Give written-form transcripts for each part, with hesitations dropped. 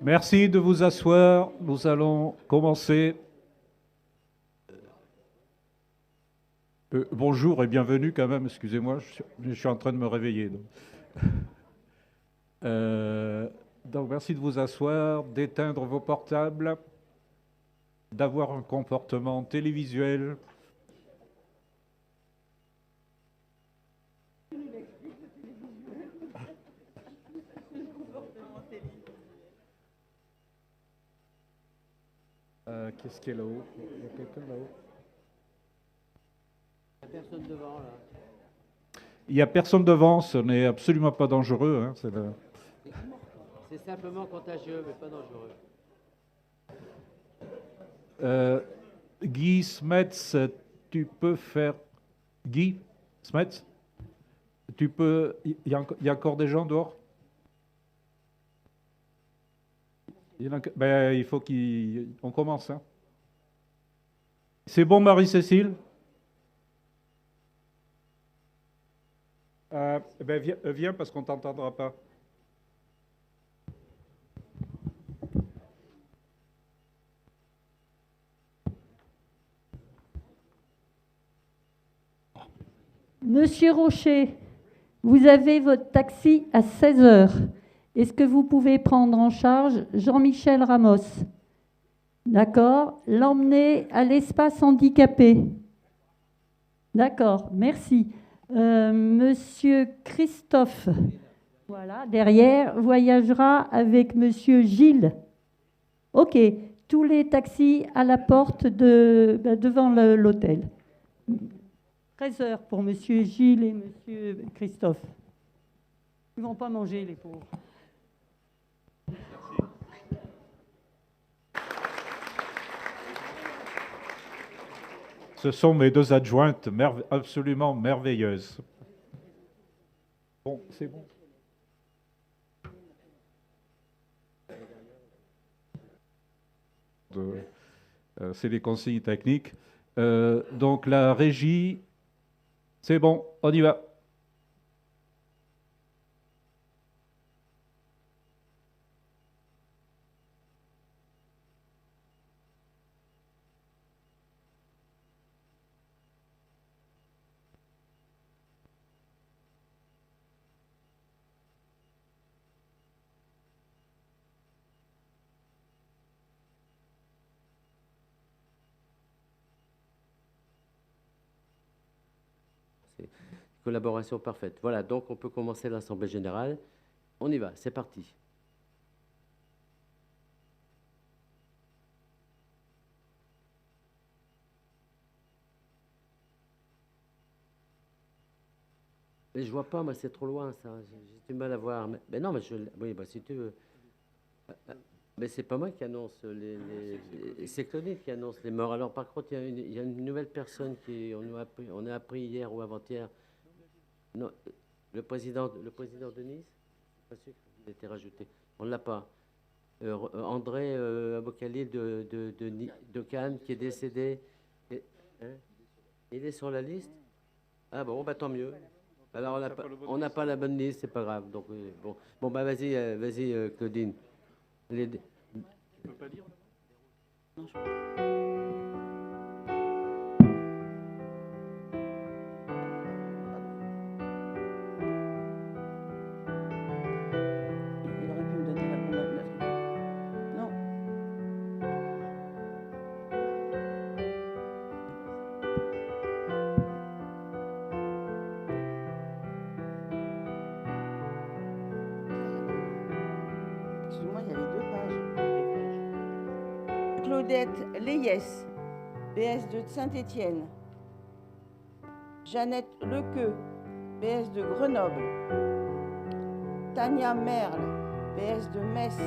Merci de vous asseoir. Nous allons commencer. Bonjour et bienvenue quand même, excusez-moi, je suis en train de me réveiller. Donc merci de vous asseoir, d'éteindre vos portables, d'avoir un comportement télévisuel. Qu'est-ce qu'il y a là-haut? Il y a quelqu'un là-haut? Il n'y a personne devant, là. Il n'y a personne devant, ce n'est absolument pas dangereux. Hein, C'est simplement contagieux, mais pas dangereux. Guy Smets, tu peux faire... Guy Smets, tu peux... Il y a encore des gens dehors? Il faut qu'on commence. Hein. C'est bon, Marie-Cécile? Viens parce qu'on ne t'entendra pas. Monsieur Rocher, vous avez votre taxi à 16 heures. Est-ce que vous pouvez prendre en charge Jean-Michel Ramos? D'accord. L'emmener à l'espace handicapé. D'accord, merci. Monsieur Christophe, voilà, derrière, voyagera avec Monsieur Gilles. Ok, tous les taxis à la porte devant l'hôtel. 13 heures pour Monsieur Gilles et Monsieur Christophe. Ils ne vont pas manger, les pauvres. Ce sont mes deux adjointes absolument merveilleuses. Bon, c'est bon. C'est les consignes techniques. Donc la régie, c'est bon, on y va. Collaboration parfaite. Voilà, donc on peut commencer l'Assemblée générale. On y va, c'est parti. Mais je vois pas, moi, c'est trop loin, ça. J'ai du mal à voir. Mais non, mais oui, si tu veux. Mais c'est pas moi qui annonce c'est Claudine qui annonce les morts. Alors, par contre, il y a une nouvelle personne on a appris hier ou avant-hier. Non, le président de Nice, pas sûr qu'il a été rajouté. On ne l'a pas. André Abokali de Cannes, qui est décédé. Il est sur la liste? Ah bon, bah tant mieux. Alors on n'a pas la bonne liste, c'est pas grave. Donc bon bah vas-y Claudine. Tu peux pas lire? Non, Claudette Leyès, BS de Saint-Étienne. Jeannette Lequeux, BS de Grenoble. Tania Merle, BS de Metz.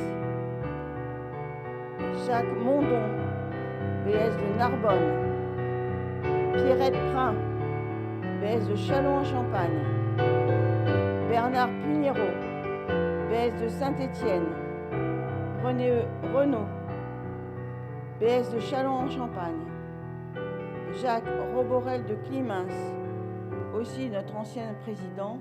Jacques Mondon, BS de Narbonne. Pierrette Prin, BS de Châlons-en-Champagne. Bernard Punero, BS de Saint-Étienne. René Renaud, BS de Châlons-en-Champagne. Jacques Roborel de Climins, aussi notre ancien président.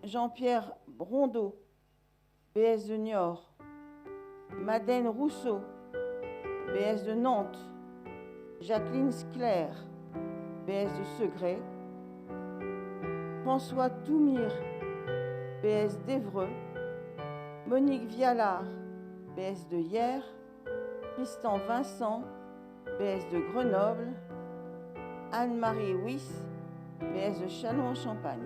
Jean-Pierre Rondeau, BS de Niort, Madeleine Rousseau, BS de Nantes, Jacqueline Scler, BS de Segré, François Toumir, BS d'Évreux, Monique Vialard, BS de Hyères, Tristan Vincent, BS de Grenoble, Anne-Marie Wyss, BS de Châlons-en-Champagne.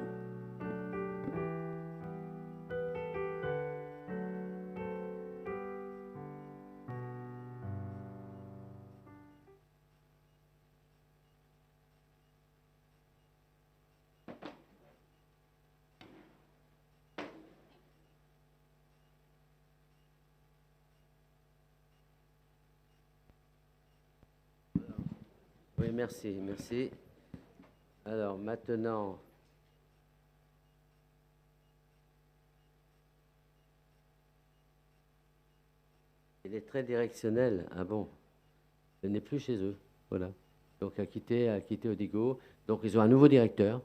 Oui, merci, merci. Alors, maintenant, il est très directionnel. Ah bon, ce n'est plus chez eux. Voilà. Donc, a quitté Odigo. Donc, ils ont un nouveau directeur.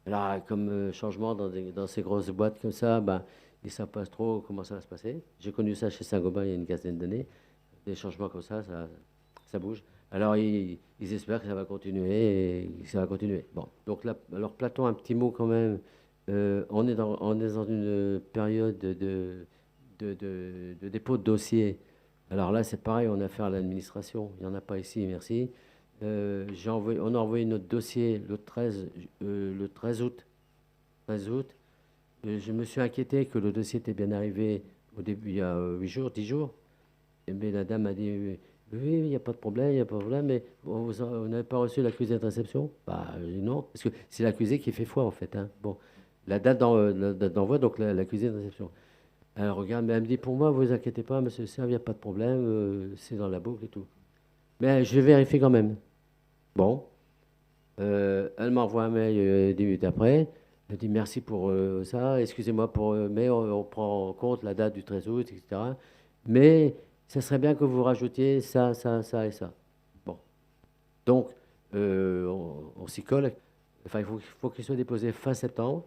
Alors, comme changement dans ces grosses boîtes comme ça, ben, ils ne savent pas trop comment ça va se passer. J'ai connu ça chez Saint-Gobain il y a une quinzaine d'années. Des changements comme ça bouge. Alors, ils espèrent que ça va continuer et que ça va continuer. Bon, donc là, alors Platon, un petit mot quand même. On est dans une période de dépôt de dossier. Alors là, c'est pareil, on a affaire à l'administration. Il n'y en a pas ici, merci. On a envoyé notre dossier le 13 août. 13 août. Je me suis inquiété que le dossier était bien arrivé au début, il y a 8 jours, 10 jours. Mais la dame a dit, oui, il n'y a pas de problème, mais vous n'avez pas reçu l'accusé de réception? Bah non, parce que c'est l'accusé qui fait foi en fait. Hein. Bon, la date d'envoi, donc l'accusé de réception. Elle regarde, mais elle me dit, pour moi, vous inquiétez pas, monsieur Serve, il n'y a pas de problème, c'est dans la boucle et tout. Mais je vérifie quand même. Bon, elle m'envoie un mail 10 minutes après. Elle dit merci pour ça, excusez-moi, mais on prend en compte la date du 13 août, etc. Mais ça serait bien que vous rajoutiez ça et ça. Bon. Donc, on s'y colle. Enfin, il faut qu'il soit déposé fin septembre.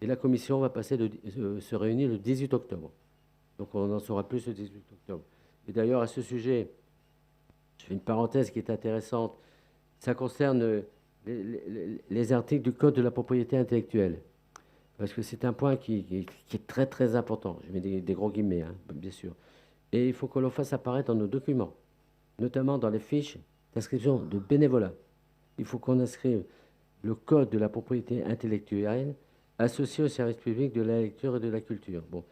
Et la commission va se réunir le 18 octobre. Donc, on en saura plus le 18 octobre. Et d'ailleurs, à ce sujet, je fais une parenthèse qui est intéressante. Ça concerne les articles du Code de la propriété intellectuelle. Parce que c'est un point qui est très, très important. Je mets des gros guillemets, hein, bien sûr. Et il faut que l'on fasse apparaître dans nos documents, notamment dans les fiches d'inscription de bénévolat. Il faut qu'on inscrive le Code de la propriété intellectuelle associé au service public de la lecture et de la culture. Bon.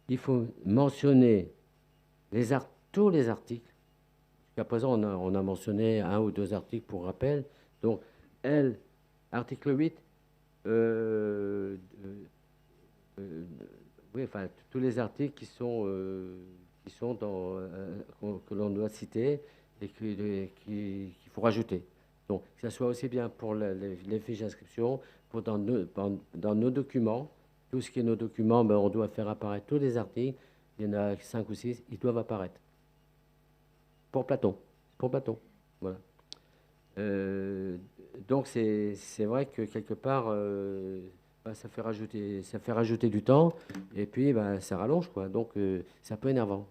Il faut mentionner tous les articles. Jusqu'à présent, on a mentionné 1 ou 2 articles pour rappel. Donc, article 8, oui, enfin, tous les articles qui sont que l'on doit citer et qu'il faut rajouter. Donc, que ce soit aussi bien pour les fiches d'inscription, dans nos documents, tout ce qui est nos documents, ben, on doit faire apparaître tous les articles. Il y en a 5 ou 6, ils doivent apparaître. Pour Platon. Voilà. Donc, c'est vrai que quelque part, ça fait rajouter du temps, et puis ça rallonge, quoi. Donc, c'est un peu énervant.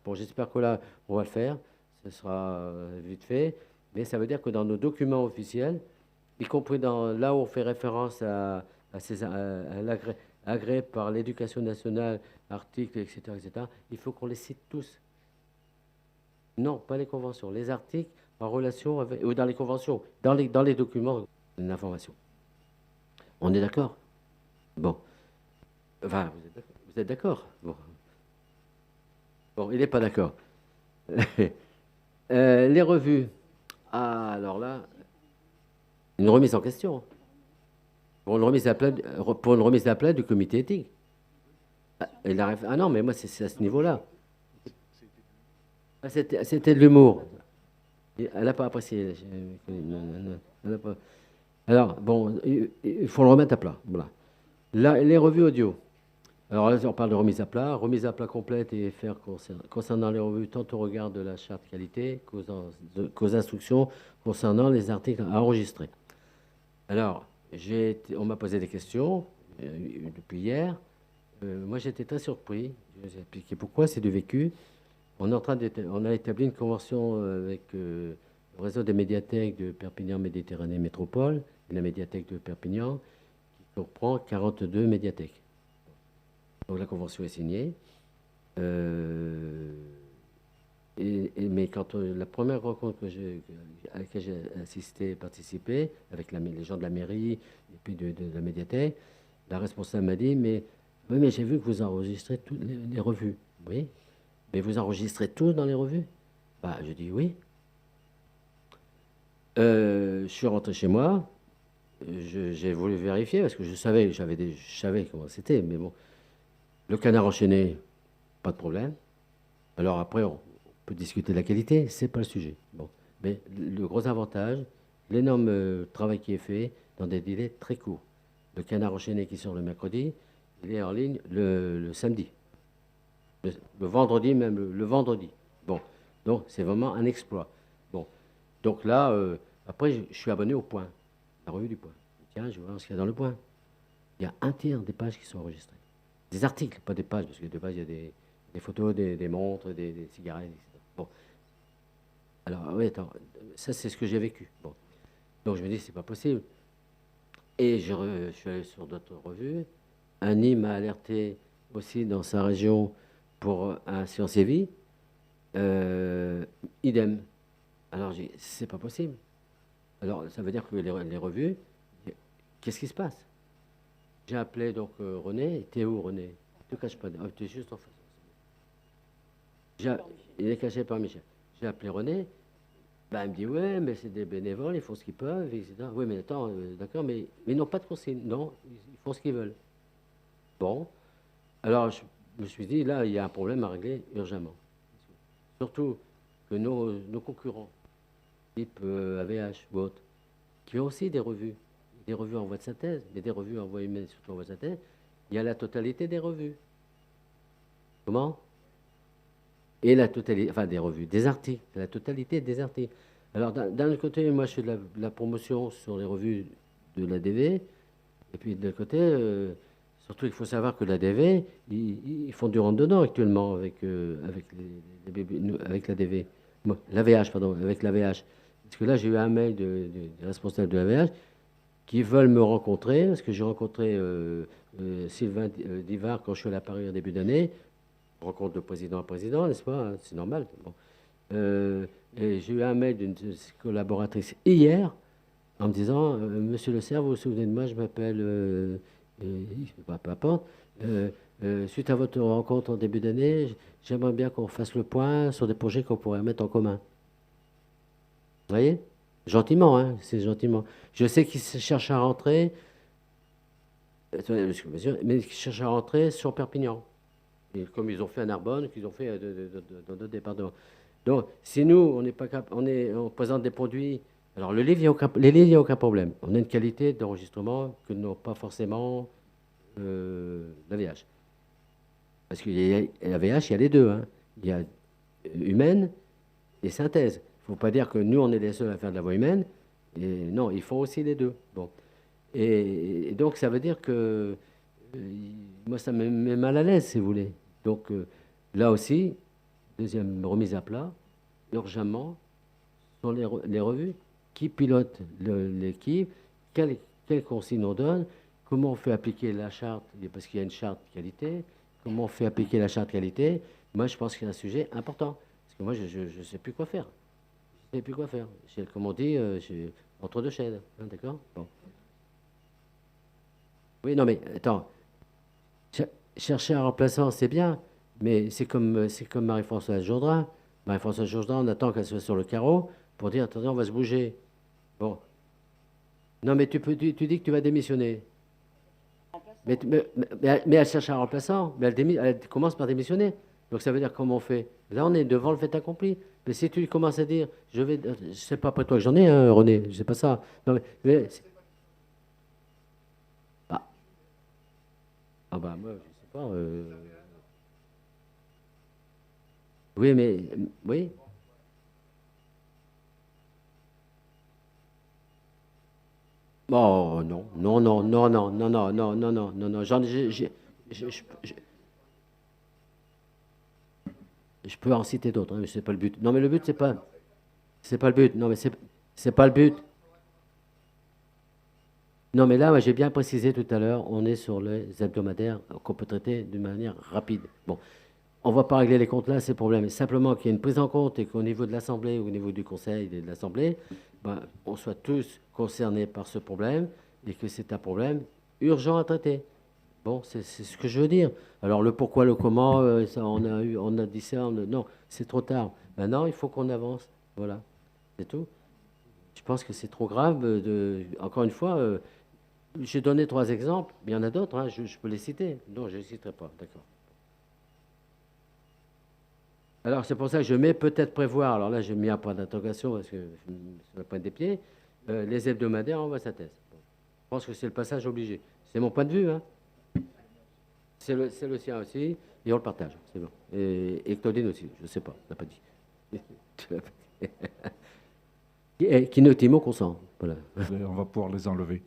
Bon, j'espère que là, on va le faire. Ce sera vite fait. Mais ça veut dire que dans nos documents officiels, y compris là où on fait référence à l'agréé par l'éducation nationale, articles, etc., il faut qu'on les cite tous. Non, pas les conventions. Les articles en relation avec... Ou dans les conventions, dans les documents d'information. On est d'accord? Bon. Enfin, vous êtes d'accord? Bon, il n'est pas d'accord. Les revues. Ah, alors là, une remise en question. Pour une remise à plat du comité éthique. Ah non, mais moi, c'est à ce niveau-là. C'était de l'humour. Elle n'a pas apprécié. Elle a pas. Alors, bon, il faut le remettre à plat. Voilà. Là, les revues audio. Alors là, on parle de remise à plat complète et faire concernant les revues, tant au regard de la charte qualité qu'aux instructions concernant les articles à enregistrer. Alors, on m'a posé des questions depuis hier. Moi, j'étais très surpris. Je vais vous expliquer pourquoi. C'est du vécu. On a établi une convention avec le réseau des médiathèques de Perpignan Méditerranée Métropole et la médiathèque de Perpignan, qui comprend 42 médiathèques. Donc la convention est signée. Mais quand la première rencontre à laquelle j'ai assisté, participé, avec les gens de la mairie et puis de la médiathèque, la responsable m'a dit, mais oui, mais j'ai vu que vous enregistrez toutes les revues. Oui, mais vous enregistrez tout dans les revues? Bah, je dis oui. Je suis rentré chez moi, j'ai voulu vérifier parce que je savais comment c'était, mais bon, le canard enchaîné, pas de problème. Alors après, on peut discuter de la qualité, c'est pas le sujet. Bon, mais le gros avantage, l'énorme travail qui est fait dans des délais très courts. Le canard enchaîné qui sort le mercredi, il est en ligne le samedi. Le vendredi même, le vendredi. Bon, donc c'est vraiment un exploit. Bon, donc là, après, je suis abonné au Point, la revue du Point. Tiens, je vais voir ce qu'il y a dans le Point. Il y a un tiers des pages qui sont enregistrées. Des articles, pas des pages, parce que de base, il y a des photos, des montres, des cigarettes, etc. Bon. Alors, oui, attends, ça, c'est ce que j'ai vécu. Bon. Donc, je me dis, c'est pas possible. Et je suis allé sur d'autres revues. Annie m'a alerté aussi dans sa région pour un Science et Vie. Idem. Alors, j'ai dit, c'est pas possible. Alors, ça veut dire que les revues, qu'est-ce qui se passe? J'ai appelé donc René. T'es où, René? Ne te cache pas. Oh, t'es juste en face. Il est caché par Michel. J'ai appelé René. Ben, il me dit, ouais, mais c'est des bénévoles, ils font ce qu'ils peuvent, etc. Oui, mais attends, d'accord, mais ils n'ont pas de consigne. Non, ils font ce qu'ils veulent. Bon. Alors, je me suis dit, là, il y a un problème à régler urgemment. Surtout que nos concurrents, type AVH ou autres, qui ont aussi des revues en voie de synthèse, mais des revues en voie humaine, surtout en voie de synthèse, il y a la totalité des revues. Comment? Et la totalité, enfin des revues, des articles, la totalité des articles. Alors d'un autre côté, moi je fais de la promotion sur les revues de l'ADV, et puis de l'autre côté, surtout il faut savoir que l'ADV, ils font du rentre-dedans actuellement avec l'ADV, l'AVH, pardon, avec l'AVH. Parce que là j'ai eu un mail des responsables de l'AVH qui veulent me rencontrer, parce que j'ai rencontré Sylvain Divard quand je suis allé à Paris en début d'année, rencontre de président à président, n'est-ce pas? C'est normal. Bon. Et j'ai eu un mail d'une collaboratrice hier en me disant Monsieur Le Serre, vous vous souvenez de moi, je m'appelle, peu importe, suite à votre rencontre en début d'année, j'aimerais bien qu'on fasse le point sur des projets qu'on pourrait mettre en commun. Vous voyez? Gentiment, hein, c'est gentiment. Je sais qu'ils cherchent à rentrer, mais ils cherchent à rentrer sur Perpignan. Et comme ils ont fait à Narbonne, qu'ils ont fait dans d'autres départements. Donc, si nous, on présente des produits, alors les livres, il n'y a aucun problème. On a une qualité d'enregistrement que n'ont pas forcément l'AVH. Parce qu'il y a l'AVH, il y a les deux. Hein. Il y a humaine et synthèse. Il ne faut pas dire que nous, on est les seuls à faire de la voix humaine. Et non, ils font aussi les deux. Bon. Et donc, ça veut dire que moi, ça me met mal à l'aise, si vous voulez. Donc, là aussi, deuxième remise à plat, urgemment, sur les revues, qui pilote l'équipe, quelle consigne on donne, comment on fait appliquer la charte, parce qu'il y a une charte qualité, comment on fait appliquer la charte qualité. Moi, je pense qu'il y a un sujet important, parce que moi, je ne sais plus quoi faire. Je ne sais plus quoi faire. Comme on dit, entre deux chaises, hein, d'accord? Bon. Oui, non, mais attends. Chercher un remplaçant, c'est bien, mais c'est comme Marie-Françoise Jourdain. Marie-Françoise Jourdain, on attend qu'elle soit sur le carreau pour dire, attendez, on va se bouger. Bon. Non, mais tu dis que tu vas démissionner. Mais elle cherche un remplaçant, mais elle commence par démissionner. Donc ça veut dire comment on fait? Là, on est devant le fait accompli. Mais si tu commences à dire, c'est pas après toi que j'en ai, hein, René, je sais pas ça. Non, mais bah moi, je sais pas. Oui, mais oui. Oh non, non, non, non, non, non, non, non, non, non, non, non. je peux en citer d'autres, hein, mais c'est pas le but. Non, mais le but, c'est pas le but. Non, mais c'est pas le but. Non, mais là, moi, j'ai bien précisé tout à l'heure, on est sur les hebdomadaires qu'on peut traiter d'une manière rapide. Bon, on ne va pas régler les comptes là, ces problèmes. Simplement qu'il y ait une prise en compte et qu'au niveau de l'Assemblée ou au niveau du Conseil et de l'Assemblée, ben, on soit tous concernés par ce problème et que c'est un problème urgent à traiter. Bon, c'est ce que je veux dire. Alors, le pourquoi, le comment, ça, on a dit ça, non, c'est trop tard. Maintenant, il faut qu'on avance. Voilà, c'est tout. Je pense que c'est trop grave. Encore une fois, j'ai donné 3 exemples, mais il y en a d'autres, hein, je peux les citer. Non, je ne les citerai pas, d'accord. Alors, c'est pour ça que je mets peut-être prévoir, alors là, j'ai mis un point d'interrogation parce que je me suis la pointe des pieds, les hebdomadaires en voie synthèse. Bon. Je pense que c'est le passage obligé. C'est mon point de vue, hein. C'est le sien aussi, et on le partage, c'est bon. Et Claudine aussi, je ne sais pas, tu n'as pas dit. Qui nous consent, voilà. On va pouvoir les enlever.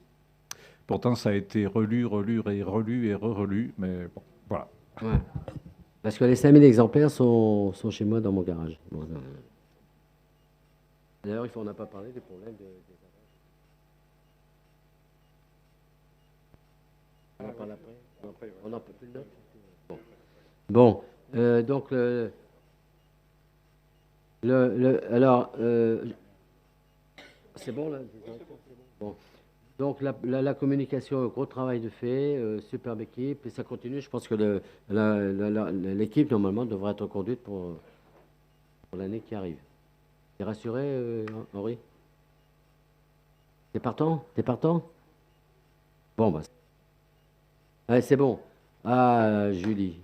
Pourtant, ça a été relu, relu, et relu et re-relu, mais bon, voilà. Ouais. Parce que les 5000 exemplaires sont chez moi dans mon garage. Bon, d'ailleurs, on n'a pas parlé des problèmes des on en parle après. On n'en peut plus de notes. Bon, donc alors, c'est bon là. Bon. Donc la communication, gros travail de fait, superbe équipe, et ça continue. Je pense que l'équipe, normalement, devrait être conduite pour l'année qui arrive. T'es rassuré, Henri? T'es partant? Bon, bah. Allez, c'est bon. Ah, Julie.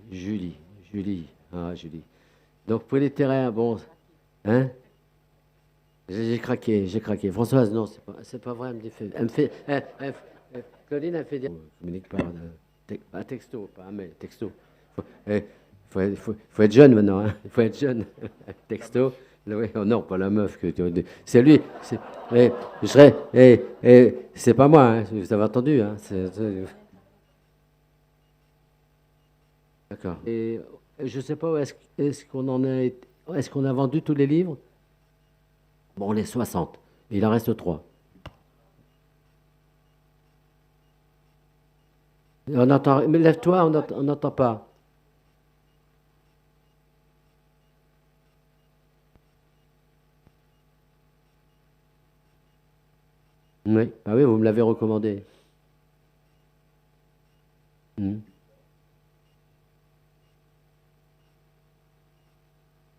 Ah, Julie. Donc, pour les terrains, bon, hein? J'ai craqué. Françoise, non, c'est pas vrai. Elle me fait, Claudine, elle fait dire. Communique par un texto, pas un mail, texto. Faut être jeune maintenant, hein. Il faut être jeune. Texto. Oui, oh non, pas la meuf. C'est lui. C'est pas moi, hein. Vous avez entendu, hein. D'accord. Et je sais pas, est-ce qu'on en est. Est-ce qu'on a vendu tous les livres? Bon, les 60. Il en reste 3. On entend. Mais lève-toi, on n'entend pas. Oui. Ah oui, vous me l'avez recommandé.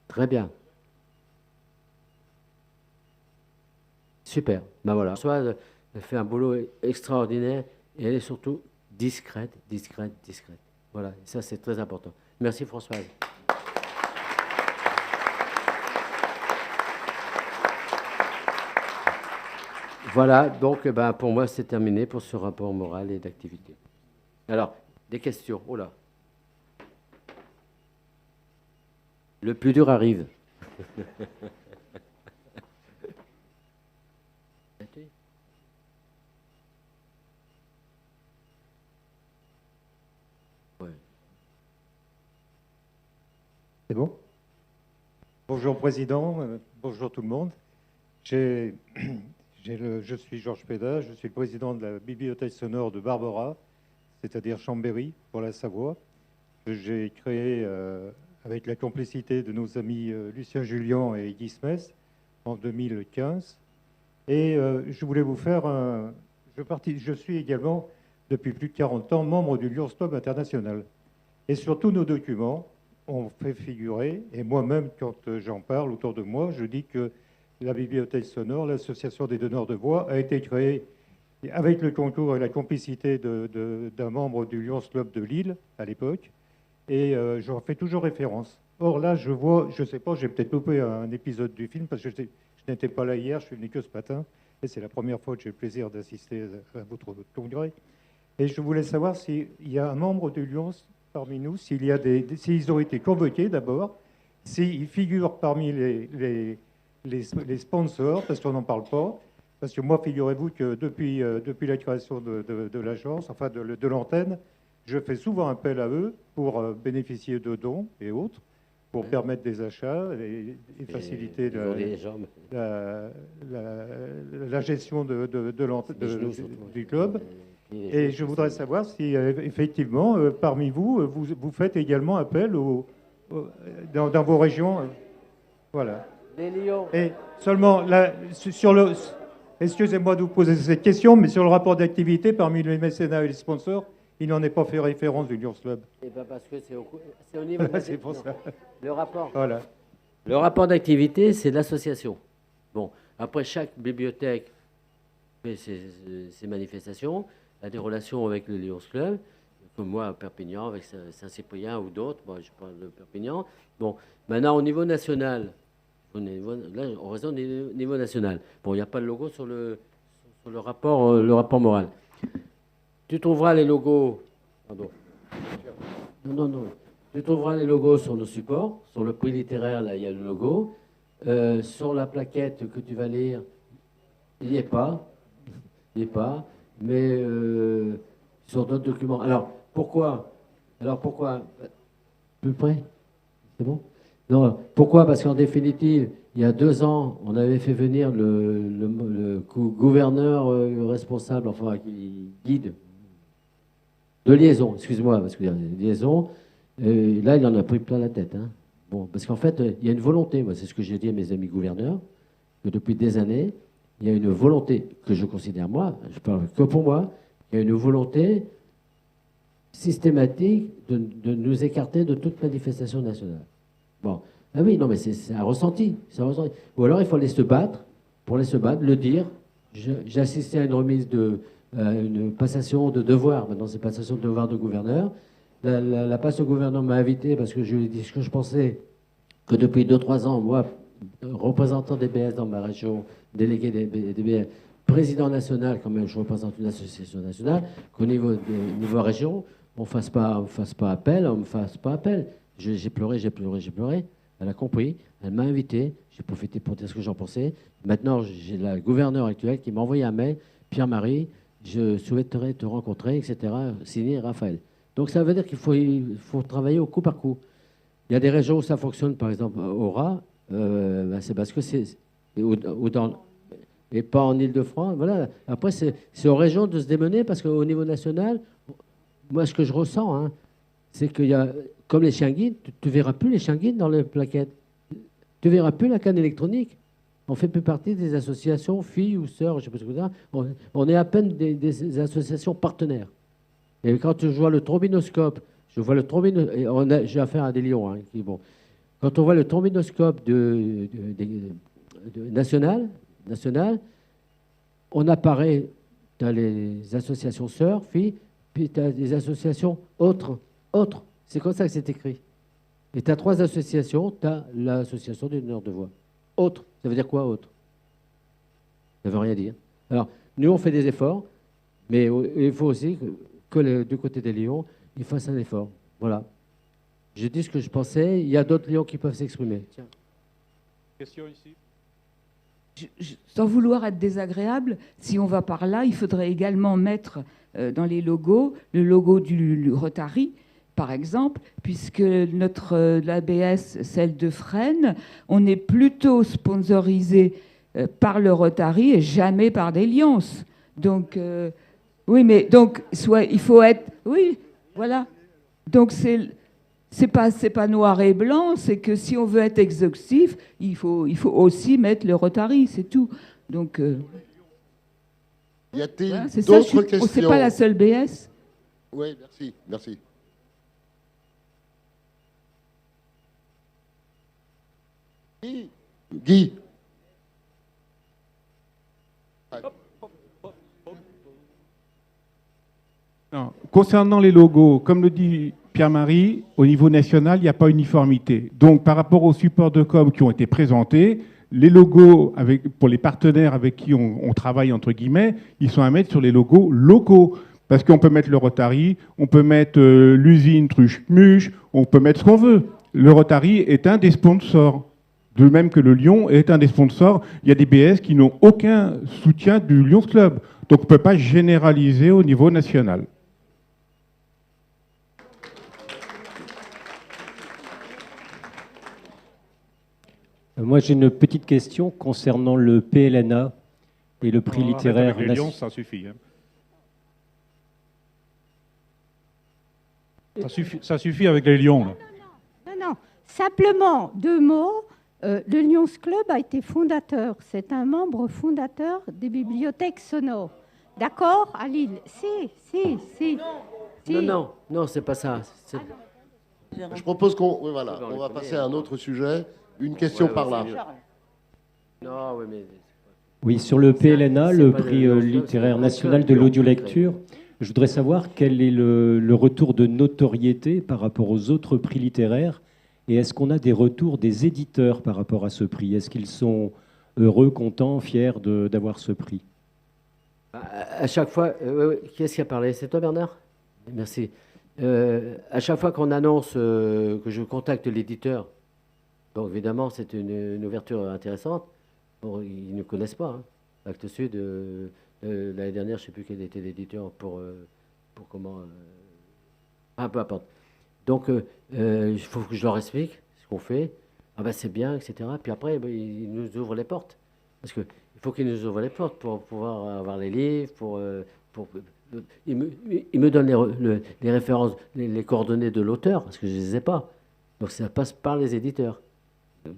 Très bien. Super. Ben voilà. Françoise fait un boulot extraordinaire et elle est surtout discrète. Voilà. Et ça, c'est très important. Merci, Françoise. Voilà. Donc, pour moi, c'est terminé pour ce rapport moral et d'activité. Alors, des questions. Oh là. Le plus dur arrive. C'est bon? Bonjour Président, bonjour tout le monde. Je suis Georges Péda, je suis le président de la bibliothèque sonore de Barbera, c'est-à-dire Chambéry, pour la Savoie, que j'ai créé avec la complicité de nos amis Lucien Julien et Guy Smith en 2015. Et je voulais vous faire je suis également, depuis plus de 40 ans, membre du Lions Club International. Et sur tous nos documents, on fait figurer, et moi-même, quand j'en parle autour de moi, je dis que la bibliothèque sonore, l'association des donneurs de voix, a été créée avec le concours et la complicité d'un membre du Lions Club de Lille, à l'époque, et j'en fais toujours référence. Or là, je vois, je ne sais pas, j'ai peut-être loupé un épisode du film, parce que je n'étais pas là hier, je suis venu que ce matin, et c'est la première fois que j'ai le plaisir d'assister à votre congrès. Et je voulais savoir s'il y a un membre du Lions parmi nous, s'ils ont été convoqués d'abord, s'ils figurent parmi les sponsors, parce qu'on n'en parle pas. Parce que moi, figurez-vous que depuis la création de l'agence, enfin de l'antenne, je fais souvent appel à eux pour bénéficier de dons et autres, pour permettre des achats et faciliter la gestion du club. Et je voudrais savoir si, effectivement, parmi vous, vous faites également appel dans vos régions. Voilà. Les Lions. Et seulement, là, excusez-moi de vous poser cette question, mais sur le rapport d'activité, parmi les mécénats et les sponsors, il n'en est pas fait référence du Lions Club. Eh ben parce que c'est au niveau de c'est pour ça. Le rapport. Voilà. Le rapport d'activité, c'est l'association. Bon, après, chaque bibliothèque fait ses manifestations, a des relations avec le Lions Club, comme moi à Perpignan, avec Saint-Cyprien ou d'autres. Bon, je parle de Perpignan. Bon, maintenant, au niveau national, là, on raisonne au niveau national. Bon, il n'y a pas de logo sur le rapport moral. Tu trouveras les logos. Pardon. Non. Tu trouveras les logos sur nos supports. Sur le prix littéraire, là, il y a le logo. Sur la plaquette que tu vas lire, il n'y est pas. Mais sur d'autres documents. Alors, pourquoi Plus près C'est bon? Non, pourquoi? Parce qu'en définitive, il y a 2 ans, on avait fait venir le gouverneur responsable, enfin, guide de liaison, excuse-moi, parce qu'il y a des liaisons. Là, il en a pris plein la tête. Hein. Bon, parce qu'en fait, il y a une volonté, moi, c'est ce que j'ai dit à mes amis gouverneurs, que depuis des années, il y a une volonté que je considère, moi, je parle que pour moi, il y a une volonté systématique de nous écarter de toute manifestation nationale. Bon, ah oui, non, mais c'est un ressenti, Ou alors, il faut aller se battre, le dire. J'ai assisté à une remise une passation de devoir, maintenant c'est passation de devoir de gouverneur. La passe au gouverneur m'a invité parce que je lui ai dit ce que je pensais, que depuis 2-3 ans, moi, représentant des BS dans ma région, délégué des BS, président national, quand même, je représente une association nationale, qu'au niveau région, on ne me fasse pas appel. J'ai pleuré. Elle a compris, elle m'a invité, j'ai profité pour dire ce que j'en pensais. Maintenant, j'ai la gouverneure actuelle qui m'a envoyé un mail, Pierre-Marie, je souhaiterais te rencontrer, etc., signé Raphaël. Donc ça veut dire qu'il faut travailler au coup par coup. Il y a des régions où ça fonctionne, par exemple, au Raz, c'est parce que et pas en Ile-de-France. Voilà. Après, c'est aux régions de se démener, parce qu'au niveau national, moi, ce que je ressens, hein, c'est qu'il y a, comme les chiens guides, tu ne verras plus les chiens guides dans les plaquettes. Tu ne verras plus la canne électronique. On ne fait plus partie des associations, filles ou sœurs, je ne sais pas ce que c'est. On est à peine des associations partenaires. Et quand je vois le trombinoscope, j'ai affaire à des lions. Hein, quand on voit le trombinoscope national, on apparaît dans les associations sœurs, filles, puis tu as des associations autres. C'est comme ça que c'est écrit. Et tu as 3 associations. Tu as l'association des donneurs de voix. Autre, ça veut dire quoi, autre? Ça ne veut rien dire. Alors, nous, on fait des efforts, mais il faut aussi que du côté des lions, ils fassent un effort. Voilà. J'ai dit ce que je pensais. Il y a d'autres lions qui peuvent s'exprimer. Tiens. Question ici. Sans vouloir être désagréable, si on va par là, il faudrait également mettre dans les logos le logo du Rotary, par exemple, puisque notre l'ABS, celle de Fresnes, on est plutôt sponsorisé par le Rotary et jamais par des Lions. Donc, oui, mais donc, il faut être... Oui, voilà. Donc, c'est pas noir et blanc, c'est que si on veut être exhaustif, il faut aussi mettre le Rotary, c'est tout. Donc, y a-t-il voilà, d'autres questions? C'est pas la seule BS. Oui, merci. Guy. Non. Concernant les logos, comme le dit Pierre-Marie, au niveau national, il n'y a pas uniformité. Donc, par rapport aux supports de com qui ont été présentés, les logos pour les partenaires avec qui on travaille, entre guillemets, ils sont à mettre sur les logos locaux. Parce qu'on peut mettre le Rotary, on peut mettre l'usine Truche-Muche, on peut mettre ce qu'on veut. Le Rotary est un des sponsors. De même que le Lyon est un des sponsors. Il y a des BS qui n'ont aucun soutien du Lions Club. Donc on ne peut pas généraliser au niveau national. Moi, j'ai une petite question concernant le PLNA et le prix Arrête littéraire. avec les lions, ça suffit. Hein. Ça suffit avec les lions. Là. Non. Simplement, 2 mots. Le Lions Club a été fondateur. C'est un membre fondateur des bibliothèques sonores. D'accord, à Lille? Si. Non, c'est pas ça. Je propose qu'on... Oui, voilà, on va passer à un autre sujet. Une question par là. Non, oui, mais... Oui, sur le PLNA, le pas prix le- littéraire c'est national de le- l'audiolecture, je voudrais savoir quel est le retour de notoriété par rapport aux autres prix littéraires et est-ce qu'on a des retours des éditeurs par rapport à ce prix? Est-ce qu'ils sont heureux, contents, fiers d'avoir ce prix? À chaque fois, qui est-ce qui a parlé? C'est toi, Bernard? Merci. À chaque fois qu'on annonce que je contacte l'éditeur, donc évidemment c'est une ouverture intéressante. Bon, ils ne connaissent pas. Hein. Actes Sud, l'année dernière, je ne sais plus quel était l'éditeur pour comment. Peu importe. Donc il faut que je leur explique ce qu'on fait. Ah ben c'est bien, etc. Puis après, ils nous ouvrent les portes. Parce qu'il faut qu'ils nous ouvrent les portes pour pouvoir avoir les livres, ils me donnent les références, les coordonnées de l'auteur, parce que je ne les ai pas. Donc ça passe par les éditeurs.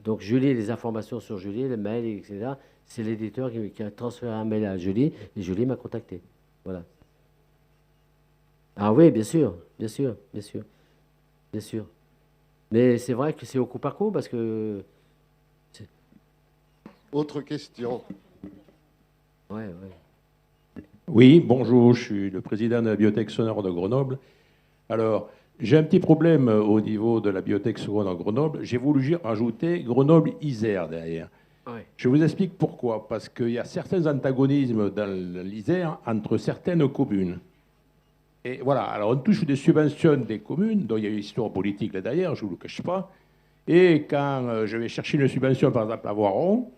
Donc Julie, les informations sur Julie, les mails, etc. C'est l'éditeur qui a transféré un mail à Julie, et Julie m'a contacté. Voilà. Ah oui, bien sûr. Mais c'est vrai que c'est au coup par coup, parce que... Autre question. Ouais. Oui, bonjour, je suis le président de la Bibliothèque sonore de Grenoble. Alors, j'ai un petit problème au niveau de la Bibliothèque sonore de Grenoble. J'ai voulu rajouter Grenoble-Isère derrière. Ouais. Je vous explique pourquoi. Parce qu'il y a certains antagonismes dans l'Isère entre certaines communes. Et voilà, alors on touche des subventions des communes, dont il y a une histoire politique là derrière, je ne vous le cache pas. Et quand je vais chercher une subvention, par exemple à Voiron,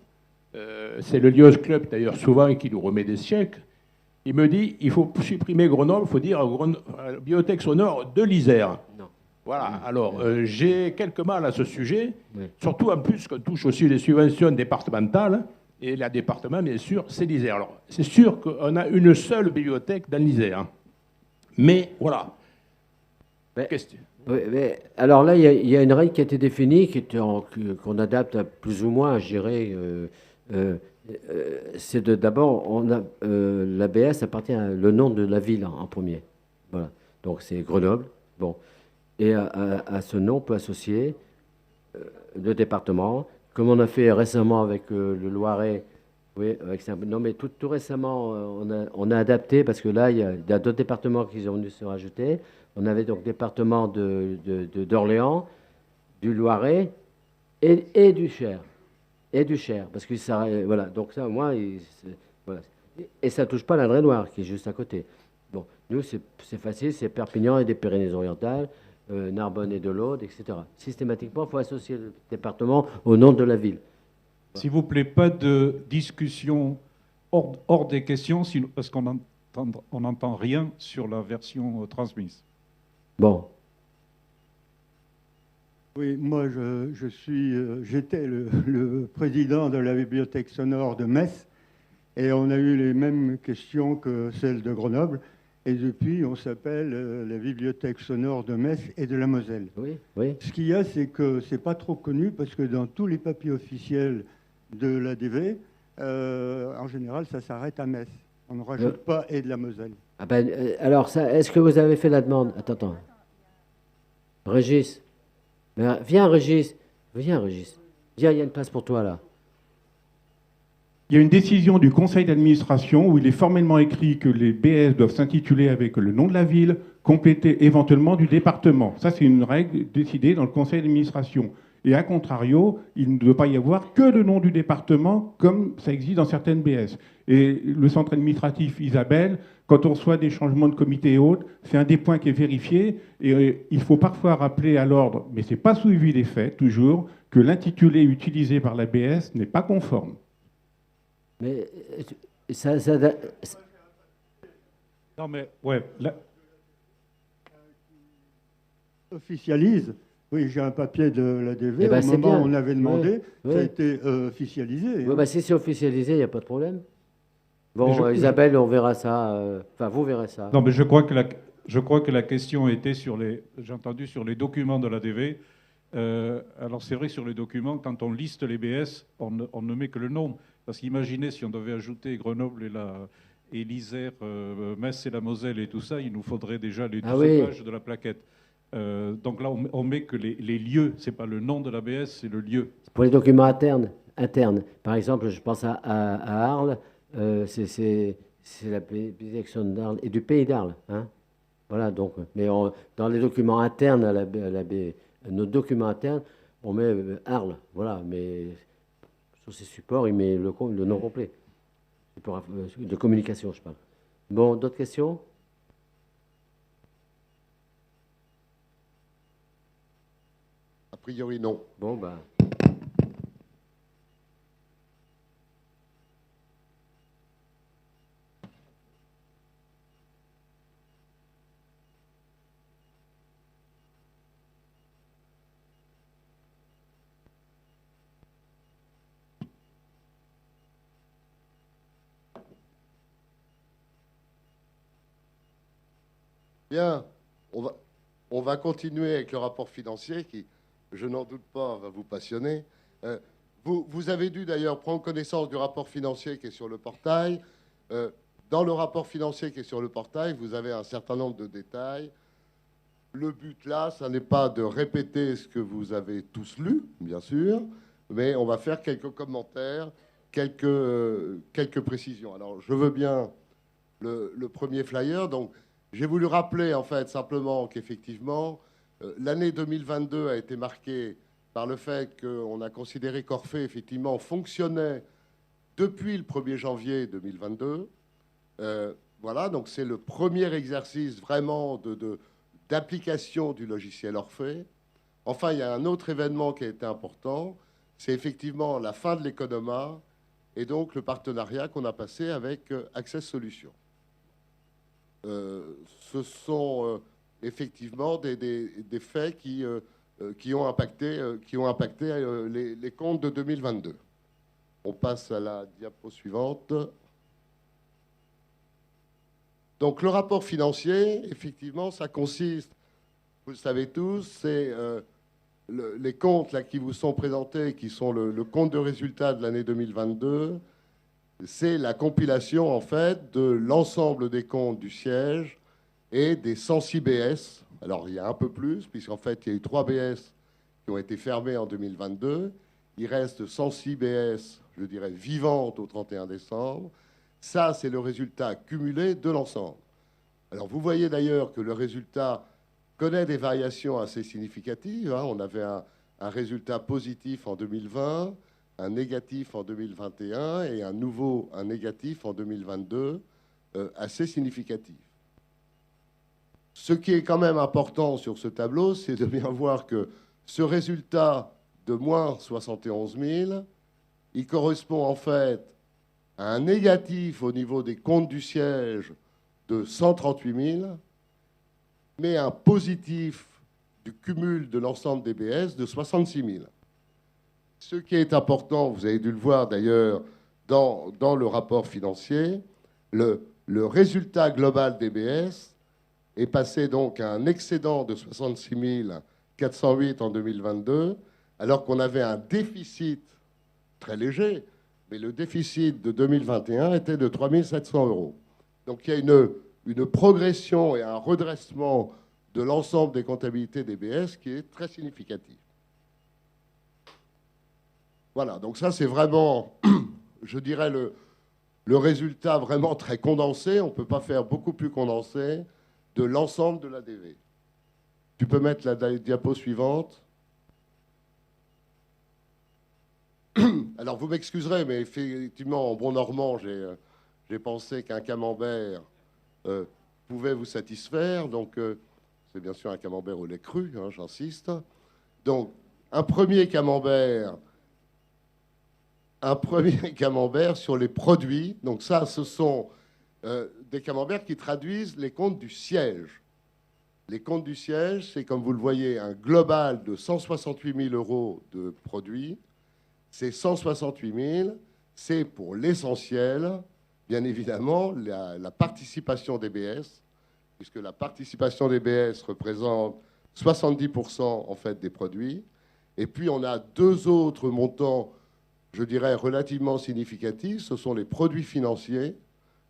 c'est le Lions Club d'ailleurs souvent qui nous remet des chèques. Il me dit il faut supprimer Grenoble, il faut dire Bibliothèque sonore de l'Isère. Voilà, alors j'ai quelques mal à ce sujet, surtout en plus qu'on touche aussi les subventions départementales, et le département, bien sûr, c'est l'Isère. Alors, c'est sûr qu'on a une seule bibliothèque dans l'Isère. Mais voilà. Mais, alors là, il y a une règle qui a été définie, qu'on adapte à plus ou moins, je dirais. C'est d'abord, l'ABS appartient à le nom de la ville en premier. Voilà. Donc c'est Grenoble. Bon. Et à ce nom, on peut associer le département, comme on a fait récemment avec le Loiret. Oui, non, mais tout récemment, on a adapté, parce que là, il y a d'autres départements qui ont dû se rajouter. On avait donc le département d'Orléans, du Loiret et du Cher. Parce que ça, voilà, donc ça, moi, voilà. Et ça ne touche pas l'Indre-et-Loire, qui est juste à côté. Bon, nous, c'est facile, c'est Perpignan et des Pyrénées-Orientales, Narbonne et de l'Aude, etc. Systématiquement, il faut associer le département au nom de la ville. S'il vous plaît, pas de discussion hors des questions, parce qu'on n'entend rien sur la version transmise. Bon. Oui, moi, j'étais le président de la bibliothèque sonore de Metz, et on a eu les mêmes questions que celles de Grenoble. Et depuis, on s'appelle la bibliothèque sonore de Metz et de la Moselle. Oui. Ce qu'il y a, c'est que c'est pas trop connu, parce que dans tous les papiers officiels de l'ADV, en général, ça s'arrête à Metz. On ne rajoute pas et de la Moselle. Ah ben, alors, est-ce que vous avez fait la demande? Attends. Régis. Viens, Régis. Viens, il y a une place pour toi, là. Il y a une décision du conseil d'administration où il est formellement écrit que les BS doivent s'intituler avec le nom de la ville, complété éventuellement du département. Ça, c'est une règle décidée dans le conseil d'administration. Et à contrario, il ne doit pas y avoir que le nom du département, comme ça existe dans certaines BS. Et le centre administratif Isabelle, quand on reçoit des changements de comité et autres, c'est un des points qui est vérifié. Et il faut parfois rappeler à l'ordre, mais ce n'est pas suivi des faits, toujours, que l'intitulé utilisé par la BS n'est pas conforme. Mais Non, mais, ouais. Officialise, Oui, j'ai un papier de la DV. Eh ben, Au c'est moment bien. où on avait demandé, Oui, ça a oui. été officialisé. Oui, bah, si c'est officialisé, il n'y a pas de problème. Bon, Mais Isabelle, on verra ça. Enfin, vous verrez ça. Non, mais je crois que la question était sur les, j'ai entendu, sur les documents de la DV. Alors c'est vrai, sur les documents, quand on liste les BS, on ne met que le nom. Parce qu'imaginez si on devait ajouter Grenoble et l'Isère, Metz et la Moselle et tout ça, il nous faudrait déjà les 12 pages de la plaquette. Donc là, on met que les lieux, c'est pas le nom de la BS, c'est le lieu. Pour les documents internes. Par exemple, je pense à Arles, c'est la direction d'Arles et du pays d'Arles. Hein, voilà, donc, mais dans les documents internes nos documents internes, on met Arles, voilà, mais sur ces supports, il met le nom complet. De communication, je parle. Bon, d'autres questions? A priori, non. Bon, bah. Bien, on va continuer avec le rapport financier qui, je n'en doute pas, va vous passionner. Vous avez dû d'ailleurs prendre connaissance du rapport financier qui est sur le portail. Dans le rapport financier qui est sur le portail, vous avez un certain nombre de détails. Le but là, ça n'est pas de répéter ce que vous avez tous lu, bien sûr, mais on va faire quelques commentaires, quelques précisions. Alors, je veux bien le premier flyer. Donc, j'ai voulu rappeler, en fait, simplement qu'effectivement, l'année 2022 a été marquée par le fait qu'on a considéré qu'Orphée, effectivement, fonctionnait depuis le 1er janvier 2022. Voilà, donc c'est le premier exercice vraiment d'application du logiciel Orphée. Enfin, il y a un autre événement qui a été important, c'est effectivement la fin de l'Economa et donc le partenariat qu'on a passé avec Access Solutions. Ce sont effectivement des faits qui ont impacté les comptes de 2022. On passe à la diapo suivante. Donc le rapport financier, effectivement, ça consiste, vous le savez tous, c'est les comptes là, qui vous sont présentés, qui sont le compte de résultat de l'année 2022. C'est la compilation, en fait, de l'ensemble des comptes du siège et des 106 BS. Alors, il y a un peu plus, puisqu'en fait, il y a eu 3 BS qui ont été fermés en 2022. Il reste 106 BS, je dirais, vivantes au 31 décembre. Ça, c'est le résultat cumulé de l'ensemble. Alors, vous voyez d'ailleurs que le résultat connaît des variations assez significatives. Hein. On avait un résultat positif en 2020, un négatif en 2021 et un négatif en 2022, assez significatif. Ce qui est quand même important sur ce tableau, c'est de bien voir que ce résultat de moins 71 000, il correspond en fait à un négatif au niveau des comptes du siège de 138 000, mais un positif du cumul de l'ensemble des BS de 66 000. Ce qui est important, vous avez dû le voir d'ailleurs dans le rapport financier, le résultat global des BS est passé donc à un excédent de 66 408 en 2022, alors qu'on avait un déficit très léger, mais le déficit de 2021 était de 3 700 €. Donc il y a une progression et un redressement de l'ensemble des comptabilités des BS qui est très significatif. Voilà, donc ça c'est vraiment, je dirais, le résultat vraiment très condensé, on ne peut pas faire beaucoup plus condensé, de l'ensemble de la DV. Tu peux mettre la diapo suivante. Alors vous m'excuserez, mais effectivement, en bon normand, j'ai pensé qu'un camembert pouvait vous satisfaire, donc c'est bien sûr un camembert au lait cru, hein, j'insiste. Donc, un premier camembert sur les produits. Donc ça, ce sont des camemberts qui traduisent les comptes du siège. Les comptes du siège, c'est, comme vous le voyez, un global de 168 000 euros de produits. Ces 168 000, c'est pour l'essentiel, bien évidemment, la participation DBS, puisque la participation DBS représente 70% en fait des produits. Et puis on a deux autres montants, je dirais, relativement significatifs. Ce sont les produits financiers,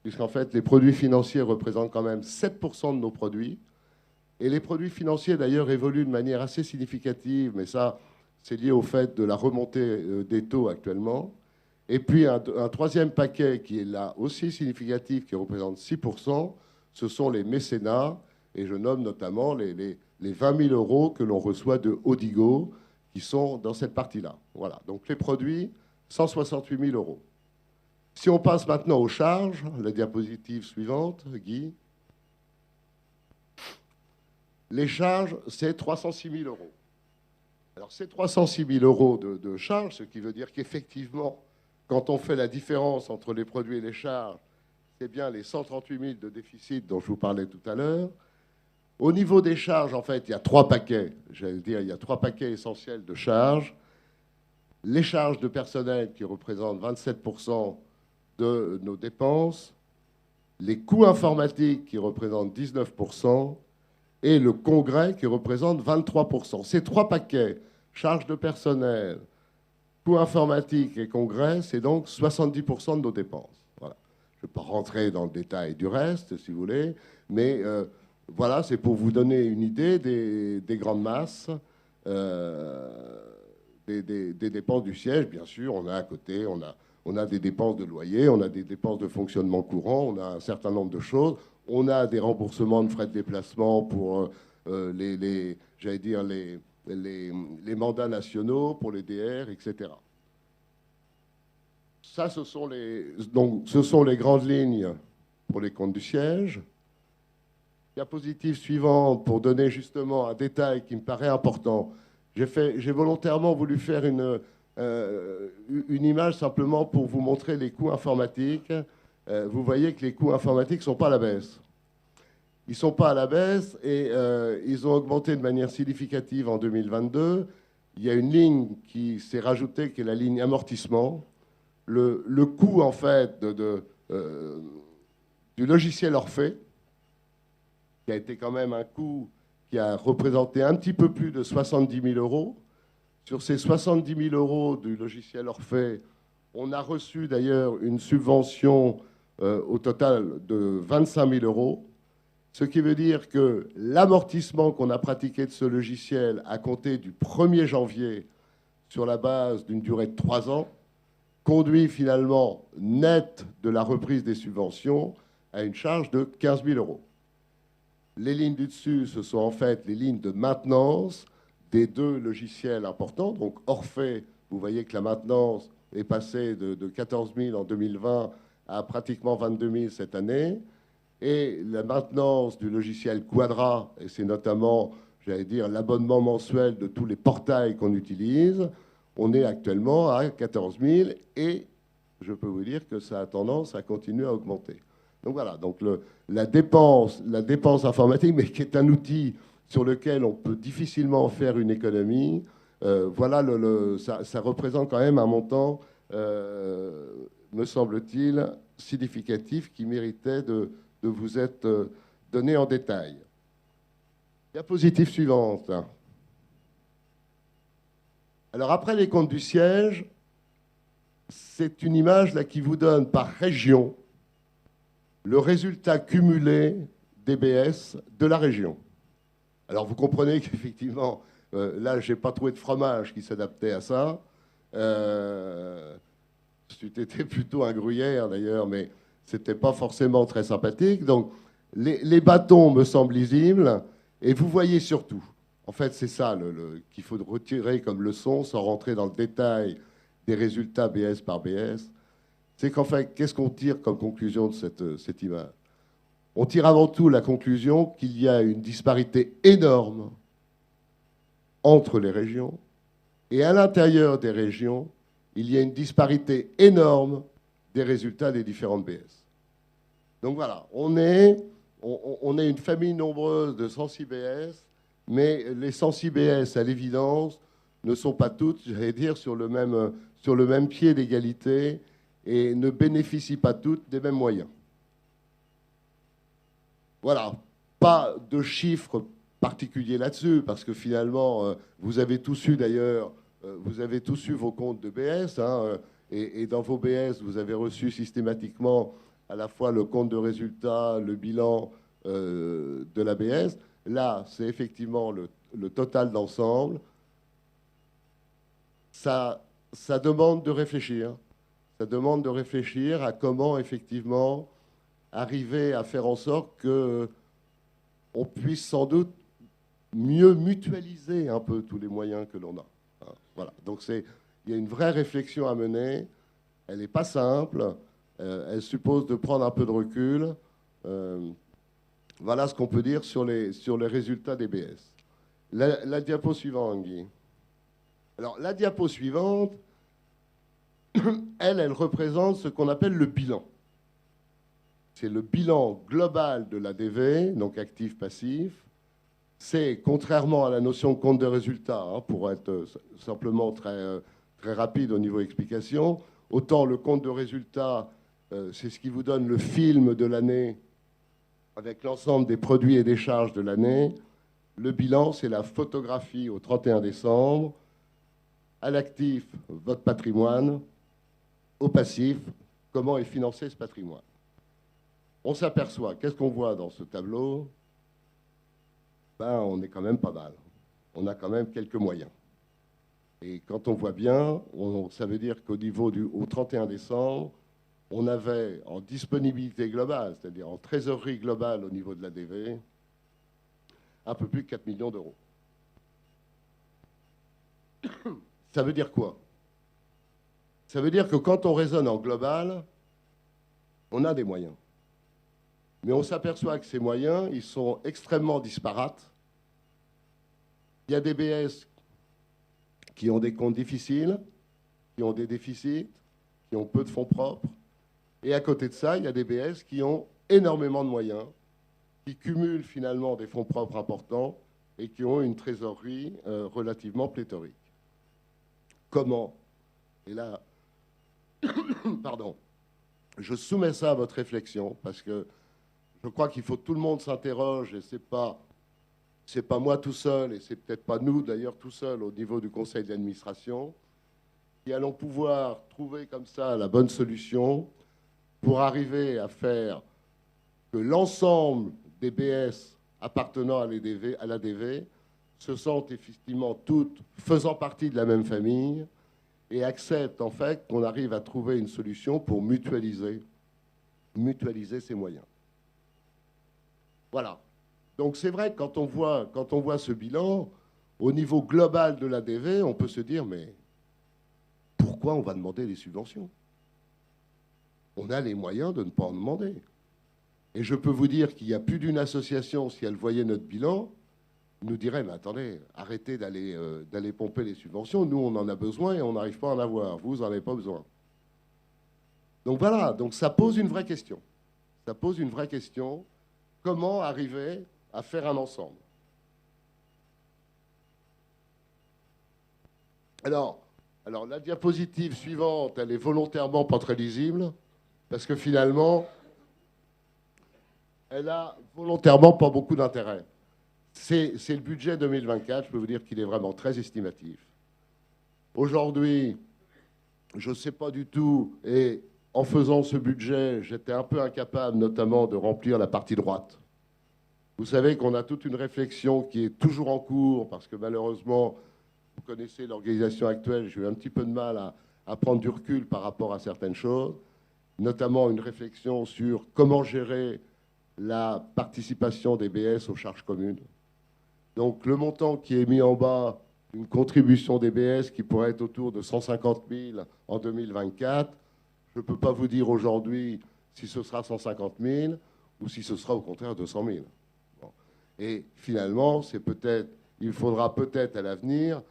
puisqu'en fait les produits financiers représentent quand même 7% de nos produits. Et les produits financiers, d'ailleurs, évoluent de manière assez significative, mais ça, c'est lié au fait de la remontée des taux actuellement. Et puis un troisième paquet qui est là aussi significatif, qui représente 6%, ce sont les mécénats, et je nomme notamment les 20 000 euros que l'on reçoit de Odigo, qui sont dans cette partie-là. Voilà, donc les produits, 168 000 euros. Si on passe maintenant aux charges, la diapositive suivante, Guy. Les charges, c'est 306 000 euros. Alors, c'est 306 000 euros de charges, ce qui veut dire qu'effectivement, quand on fait la différence entre les produits et les charges, c'est bien les 138 000 de déficit dont je vous parlais tout à l'heure. Au niveau des charges, en fait, il y a trois paquets. J'allais dire, il y a trois paquets essentiels de charges. Les charges de personnel qui représentent 27% de nos dépenses, les coûts informatiques qui représentent 19%, et le congrès qui représente 23%. Ces trois paquets, charges de personnel, coûts informatiques et congrès, c'est donc 70% de nos dépenses. Voilà. Je ne vais pas rentrer dans le détail du reste, si vous voulez, mais voilà, c'est pour vous donner une idée des grandes masses, des dépenses du siège. Bien sûr, on a à côté, on a des dépenses de loyer, on a des dépenses de fonctionnement courant, on a un certain nombre de choses. On a des remboursements de frais de déplacement pour les mandats nationaux, pour les DR, etc. Ça, ce sont les grandes lignes pour les comptes du siège. Diapositive suivante pour donner justement un détail qui me paraît important. J'ai volontairement voulu faire une image simplement pour vous montrer les coûts informatiques. Vous voyez que les coûts informatiques ne sont pas à la baisse. Ils ne sont pas à la baisse et ils ont augmenté de manière significative en 2022. Il y a une ligne qui s'est rajoutée, qui est la ligne amortissement. Le coût, en fait, du logiciel Orphée, qui a été quand même un coût qui a représenté un petit peu plus de 70 000 euros. Sur ces 70 000 euros du logiciel Orphée, on a reçu d'ailleurs une subvention au total de 25 000 euros, ce qui veut dire que l'amortissement qu'on a pratiqué de ce logiciel à compter du 1er janvier sur la base d'une durée de 3 ans conduit finalement, net de la reprise des subventions, à une charge de 15 000 euros. Les lignes du dessus, ce sont en fait les lignes de maintenance des deux logiciels importants. Donc Orphée, vous voyez que la maintenance est passée de 14 000 en 2020 à pratiquement 22 000 cette année. Et la maintenance du logiciel Quadra, et c'est notamment, j'allais dire, l'abonnement mensuel de tous les portails qu'on utilise, on est actuellement à 14 000 et je peux vous dire que ça a tendance à continuer à augmenter. Donc voilà, donc la dépense informatique, mais qui est un outil sur lequel on peut difficilement faire une économie, voilà, ça représente quand même un montant, me semble-t-il, significatif qui méritait de vous être donné en détail. Diapositive suivante. Alors après les comptes du siège, c'est une image là qui vous donne par région le résultat cumulé DBS de la région. Alors vous comprenez qu'effectivement, là, je n'ai pas trouvé de fromage qui s'adaptait à ça. C'était plutôt un gruyère d'ailleurs, mais ce n'était pas forcément très sympathique. Donc les bâtons me semblent lisibles. Et vous voyez surtout, en fait c'est ça qu'il faut retirer comme leçon, sans rentrer dans le détail des résultats BS par BS, c'est qu'en fait, qu'est-ce qu'on tire comme conclusion de cette image? On tire avant tout la conclusion qu'il y a une disparité énorme entre les régions, et à l'intérieur des régions, il y a une disparité énorme des résultats des différentes BS. Donc voilà, on est on est une famille nombreuse de 106 BS, mais les 106 BS, à l'évidence, ne sont pas toutes, j'allais dire, sur le même pied d'égalité et ne bénéficient pas toutes des mêmes moyens. Voilà, pas de chiffres particuliers là-dessus, parce que finalement, vous avez tous eu d'ailleurs, vous avez tous eu vos comptes de BS, hein, et dans vos BS, vous avez reçu systématiquement à la fois le compte de résultat, le bilan de l'ABS. Là, c'est effectivement le total d'ensemble. Ça demande de réfléchir. Ça demande de réfléchir à comment, effectivement, arriver à faire en sorte qu'on puisse sans doute mieux mutualiser un peu tous les moyens que l'on a. Voilà. Donc, il y a une vraie réflexion à mener. Elle n'est pas simple. Elle suppose de prendre un peu de recul. Voilà ce qu'on peut dire sur les résultats des BS. La diapo suivante, Guy. Alors, la diapo suivante, elle représente ce qu'on appelle le bilan. C'est le bilan global de l'ADV, donc actif-passif. C'est, contrairement à la notion de compte de résultat, hein, pour être simplement très rapide au niveau explication, autant le compte de résultat, c'est ce qui vous donne le film de l'année avec l'ensemble des produits et des charges de l'année. Le bilan, c'est la photographie au 31 décembre. À l'actif, votre patrimoine. Au passif, comment est financé ce patrimoine. On s'aperçoit, qu'est-ce qu'on voit dans ce tableau? Ben, on est quand même pas mal. On a quand même quelques moyens. Et quand on voit bien, ça veut dire qu'au niveau au 31 décembre, on avait en disponibilité globale, c'est-à-dire en trésorerie globale au niveau de l'ADV, un peu plus de 4 millions d'euros. Ça veut dire quoi? Ça veut dire que quand on raisonne en global, on a des moyens. Mais on s'aperçoit que ces moyens, ils sont extrêmement disparates. Il y a des BS qui ont des comptes difficiles, qui ont des déficits, qui ont peu de fonds propres. Et à côté de ça, il y a des BS qui ont énormément de moyens, qui cumulent finalement des fonds propres importants et qui ont une trésorerie relativement pléthorique. Comment? Et là, pardon, je soumets ça à votre réflexion parce que je crois qu'il faut que tout le monde s'interroge et c'est pas moi tout seul et c'est peut-être pas nous d'ailleurs tout seul au niveau du conseil d'administration qui allons pouvoir trouver comme ça la bonne solution pour arriver à faire que l'ensemble des BS appartenant à l'ADV se sentent effectivement toutes faisant partie de la même famille et acceptent en fait qu'on arrive à trouver une solution pour mutualiser ces moyens. Voilà. Donc c'est vrai que quand on voit ce bilan, au niveau global de l'ADV, on peut se dire, mais pourquoi on va demander des subventions? On a les moyens de ne pas en demander. Et je peux vous dire qu'il y a plus d'une association, si elle voyait notre bilan, nous dirait, mais attendez, arrêtez d'aller pomper les subventions. Nous, on en a besoin et on n'arrive pas à en avoir. Vous n'en avez pas besoin. Donc voilà, donc ça pose une vraie question. Ça pose une vraie question. Comment arriver à faire un ensemble? Alors, la diapositive suivante, elle est volontairement pas très lisible, parce que finalement, elle a volontairement pas beaucoup d'intérêt. C'est le budget 2024, je peux vous dire qu'il est vraiment très estimatif. Aujourd'hui, je ne sais pas du tout, et en faisant ce budget, j'étais un peu incapable notamment de remplir la partie droite. Vous savez qu'on a toute une réflexion qui est toujours en cours, parce que malheureusement, vous connaissez l'organisation actuelle, j'ai eu un petit peu de mal à prendre du recul par rapport à certaines choses, notamment une réflexion sur comment gérer la participation des BS aux charges communes. Donc le montant qui est mis en bas, une contribution des BS qui pourrait être autour de 150 000 en 2024, je ne peux pas vous dire aujourd'hui si ce sera 150 000 ou si ce sera au contraire 200 000. Bon. Et finalement, il faudra peut-être à l'avenir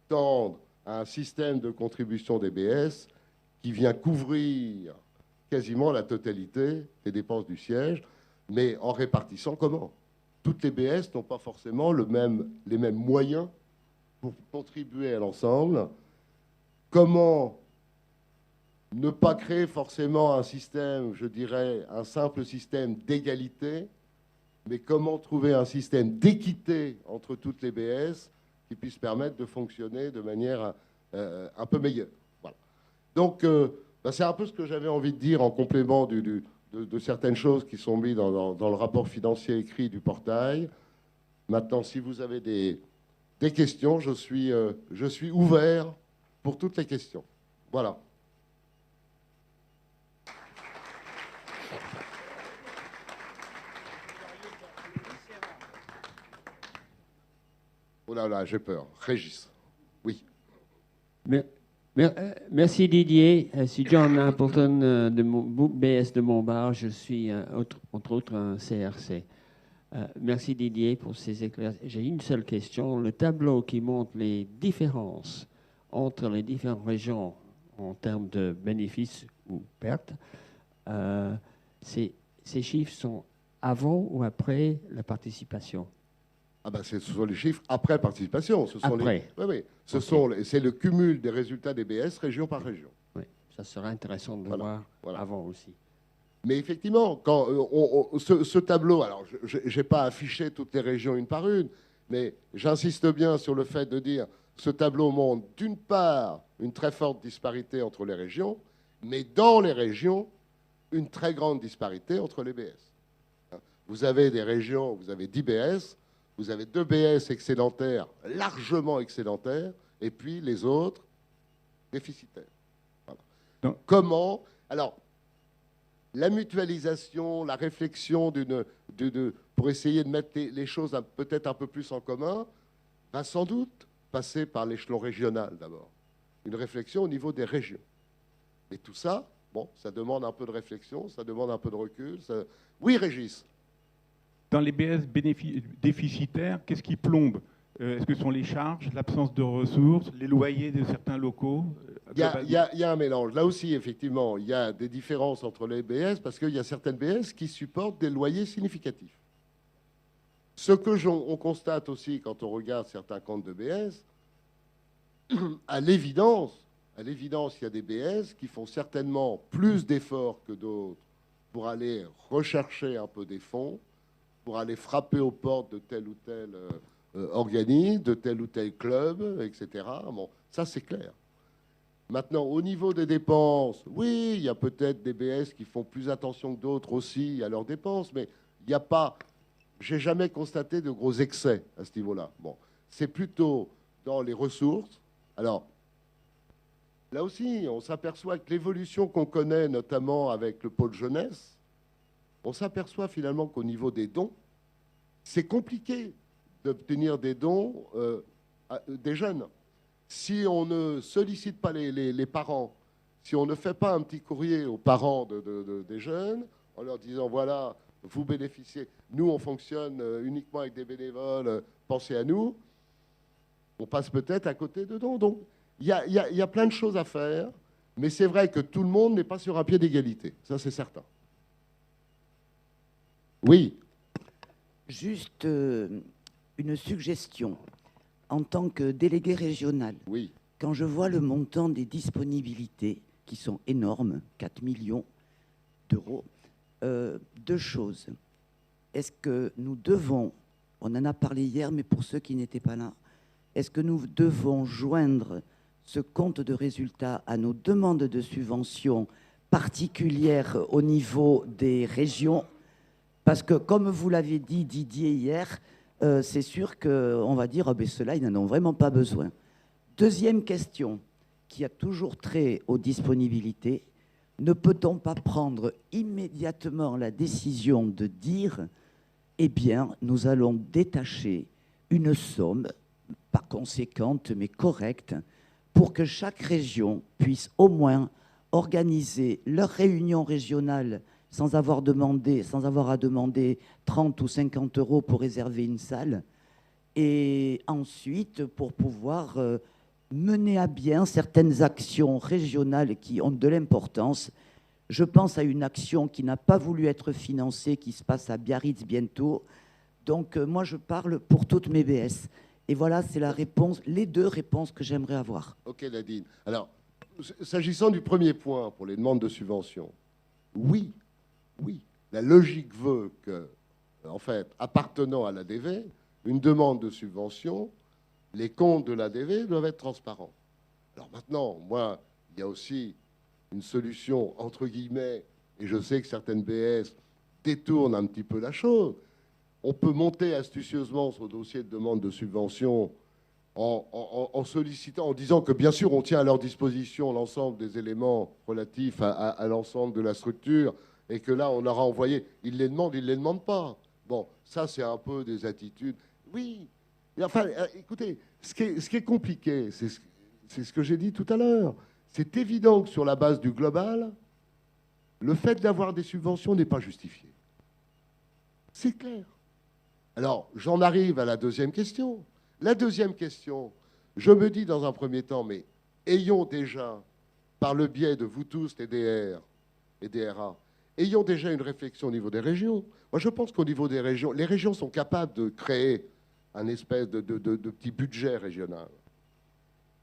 tendre à un système de contribution des BS qui vient couvrir quasiment la totalité des dépenses du siège. Mais en répartissant comment? Toutes les BS n'ont pas forcément les mêmes moyens pour contribuer à l'ensemble. Comment ne pas créer forcément un système, je dirais, un simple système d'égalité, mais comment trouver un système d'équité entre toutes les BS qui puisse permettre de fonctionner de manière un peu meilleure. Voilà. Donc, c'est un peu ce que j'avais envie de dire en complément de certaines choses qui sont mises dans le rapport financier écrit du portail. Maintenant, si vous avez des questions, je suis ouvert pour toutes les questions. Voilà. Oh là là, j'ai peur. Régis. Oui. Merci Didier. Je suis John Appleton de BS de Montbard. Je suis entre autres un CRC. Merci Didier pour ces éclairages. J'ai une seule question. Le tableau qui montre les différences entre les différentes régions en termes de bénéfices ou pertes, ces chiffres sont avant ou après la participation? Ah ben, ce sont les chiffres après participation. Après. Oui. C'est le cumul des résultats des BS région par région. Oui, ça serait intéressant de voir avant aussi. Mais effectivement, quand ce tableau, alors je n'ai pas affiché toutes les régions une par une, mais j'insiste bien sur le fait de dire ce tableau montre d'une part une très forte disparité entre les régions, mais dans les régions, une très grande disparité entre les BS. Vous avez des régions, vous avez 10 BS, vous avez 2 BS excédentaires, largement excédentaires, et puis les autres déficitaires. Voilà. Comment? Alors, la mutualisation, la réflexion pour essayer de mettre les choses peut-être un peu plus en commun, va sans doute passer par l'échelon régional d'abord. Une réflexion au niveau des régions. Et tout ça, bon, ça demande un peu de réflexion, ça demande un peu de recul. Oui, Régis. Dans les BS déficitaires, qu'est-ce qui plombe? Est-ce que ce sont les charges, l'absence de ressources, les loyers de certains locaux? Il y a un mélange. Là aussi, effectivement, il y a des différences entre les BS parce qu'il y a certaines BS qui supportent des loyers significatifs. Ce que on constate aussi quand on regarde certains comptes de BS, à l'évidence, il y a des BS qui font certainement plus d'efforts que d'autres pour aller rechercher un peu des fonds, pour aller frapper aux portes de tel ou tel organisme, de tel ou tel club, etc. Bon, ça, c'est clair. Maintenant, au niveau des dépenses, oui, il y a peut-être des BS qui font plus attention que d'autres aussi à leurs dépenses, mais il n'y a pas... J'ai jamais constaté de gros excès à ce niveau-là. Bon, c'est plutôt dans les ressources. Alors, là aussi, on s'aperçoit que l'évolution qu'on connaît, notamment avec le pôle jeunesse, on s'aperçoit finalement qu'au niveau des dons, c'est compliqué d'obtenir des dons des jeunes. Si on ne sollicite pas les parents, si on ne fait pas un petit courrier aux parents des jeunes, en leur disant, voilà, vous bénéficiez, nous on fonctionne uniquement avec des bénévoles, pensez à nous, on passe peut-être à côté de dons. Donc, il y a plein de choses à faire, mais c'est vrai que tout le monde n'est pas sur un pied d'égalité, ça c'est certain. Oui. Juste une suggestion. En tant que délégué régional, oui. Quand je vois le montant des disponibilités, qui sont énormes, 4 millions d'euros, deux choses. Est-ce que nous devons, on en a parlé hier, mais pour ceux qui n'étaient pas là, est-ce que nous devons joindre ce compte de résultats à nos demandes de subventions particulières au niveau des régions? Parce que, comme vous l'avez dit, Didier, hier, c'est sûr qu'on va dire, oh ben, ceux-là, ils n'en ont vraiment pas besoin. Deuxième question, qui a toujours trait aux disponibilités, ne peut-on pas prendre immédiatement la décision de dire, eh bien, nous allons détacher une somme, pas conséquente, mais correcte, pour que chaque région puisse au moins organiser leur réunion régionale sans avoir à demander 30 ou 50 euros pour réserver une salle, et ensuite pour pouvoir mener à bien certaines actions régionales qui ont de l'importance. Je pense à une action qui n'a pas voulu être financée, qui se passe à Biarritz bientôt. Donc, moi, je parle pour toutes mes BS. Et voilà, c'est la réponse, les deux réponses que j'aimerais avoir. Ok, Nadine. Alors, s'agissant du premier point, pour les demandes de subvention, oui, la logique veut que, en fait, appartenant à l'ADV, une demande de subvention, les comptes de l'ADV doivent être transparents. Alors maintenant, moi, il y a aussi une solution, entre guillemets, et je sais que certaines BS détournent un petit peu la chose. On peut monter astucieusement son dossier de demande de subvention en sollicitant, en disant que bien sûr on tient à leur disposition l'ensemble des éléments relatifs à l'ensemble de la structure et que là on aura envoyé, ils les demandent pas. Bon, ça c'est un peu des attitudes. Oui, mais enfin, écoutez, ce qui est compliqué, c'est ce que j'ai dit tout à l'heure. C'est évident que sur la base du global, le fait d'avoir des subventions n'est pas justifié. C'est clair. Alors, j'en arrive à la deuxième question. La deuxième question, je me dis dans un premier temps, mais ayons déjà, par le biais de vous tous, les DR et DRA, ayons déjà une réflexion au niveau des régions. Moi, je pense qu'au niveau des régions, les régions sont capables de créer un espèce de petit budget régional.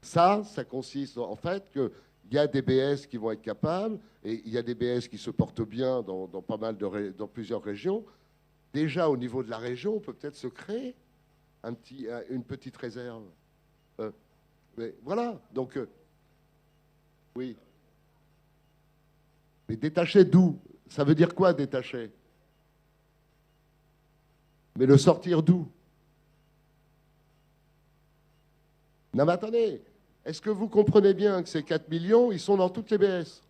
Ça consiste en fait qu'il y a des BS qui vont être capables, et il y a des BS qui se portent bien dans dans plusieurs régions. Déjà, au niveau de la région, on peut peut-être se créer une petite réserve. Mais voilà, donc, oui. Mais détacher d'où? Ça veut dire quoi, détacher? Mais le sortir d'où? Non, mais attendez, est-ce que vous comprenez bien que ces 4 millions, ils sont dans toutes les BS?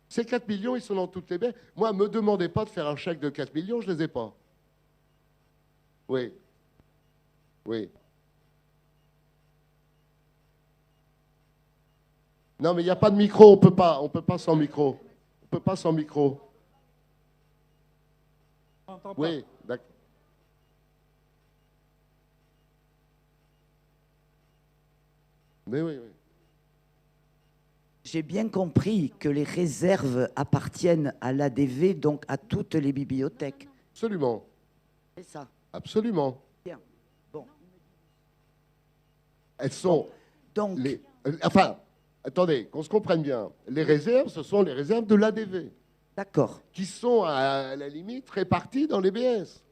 Ces 4 millions, ils sont dans toutes les BS. Moi, ne me demandez pas de faire un chèque de 4 millions, je ne les ai pas. Oui. Oui. Non, mais il n'y a pas de micro, on peut pas sans micro. On peut pas sans micro. Oui, d'accord. Mais oui, oui. J'ai bien compris que les réserves appartiennent à l'ADV, donc à toutes les bibliothèques. Absolument. C'est ça. Absolument. Bien. Bon. Elles sont... Donc... Enfin, attendez, qu'on se comprenne bien. Les réserves, ce sont les réserves de l'ADV. D'accord. Qui sont, à la limite, réparties dans les BS.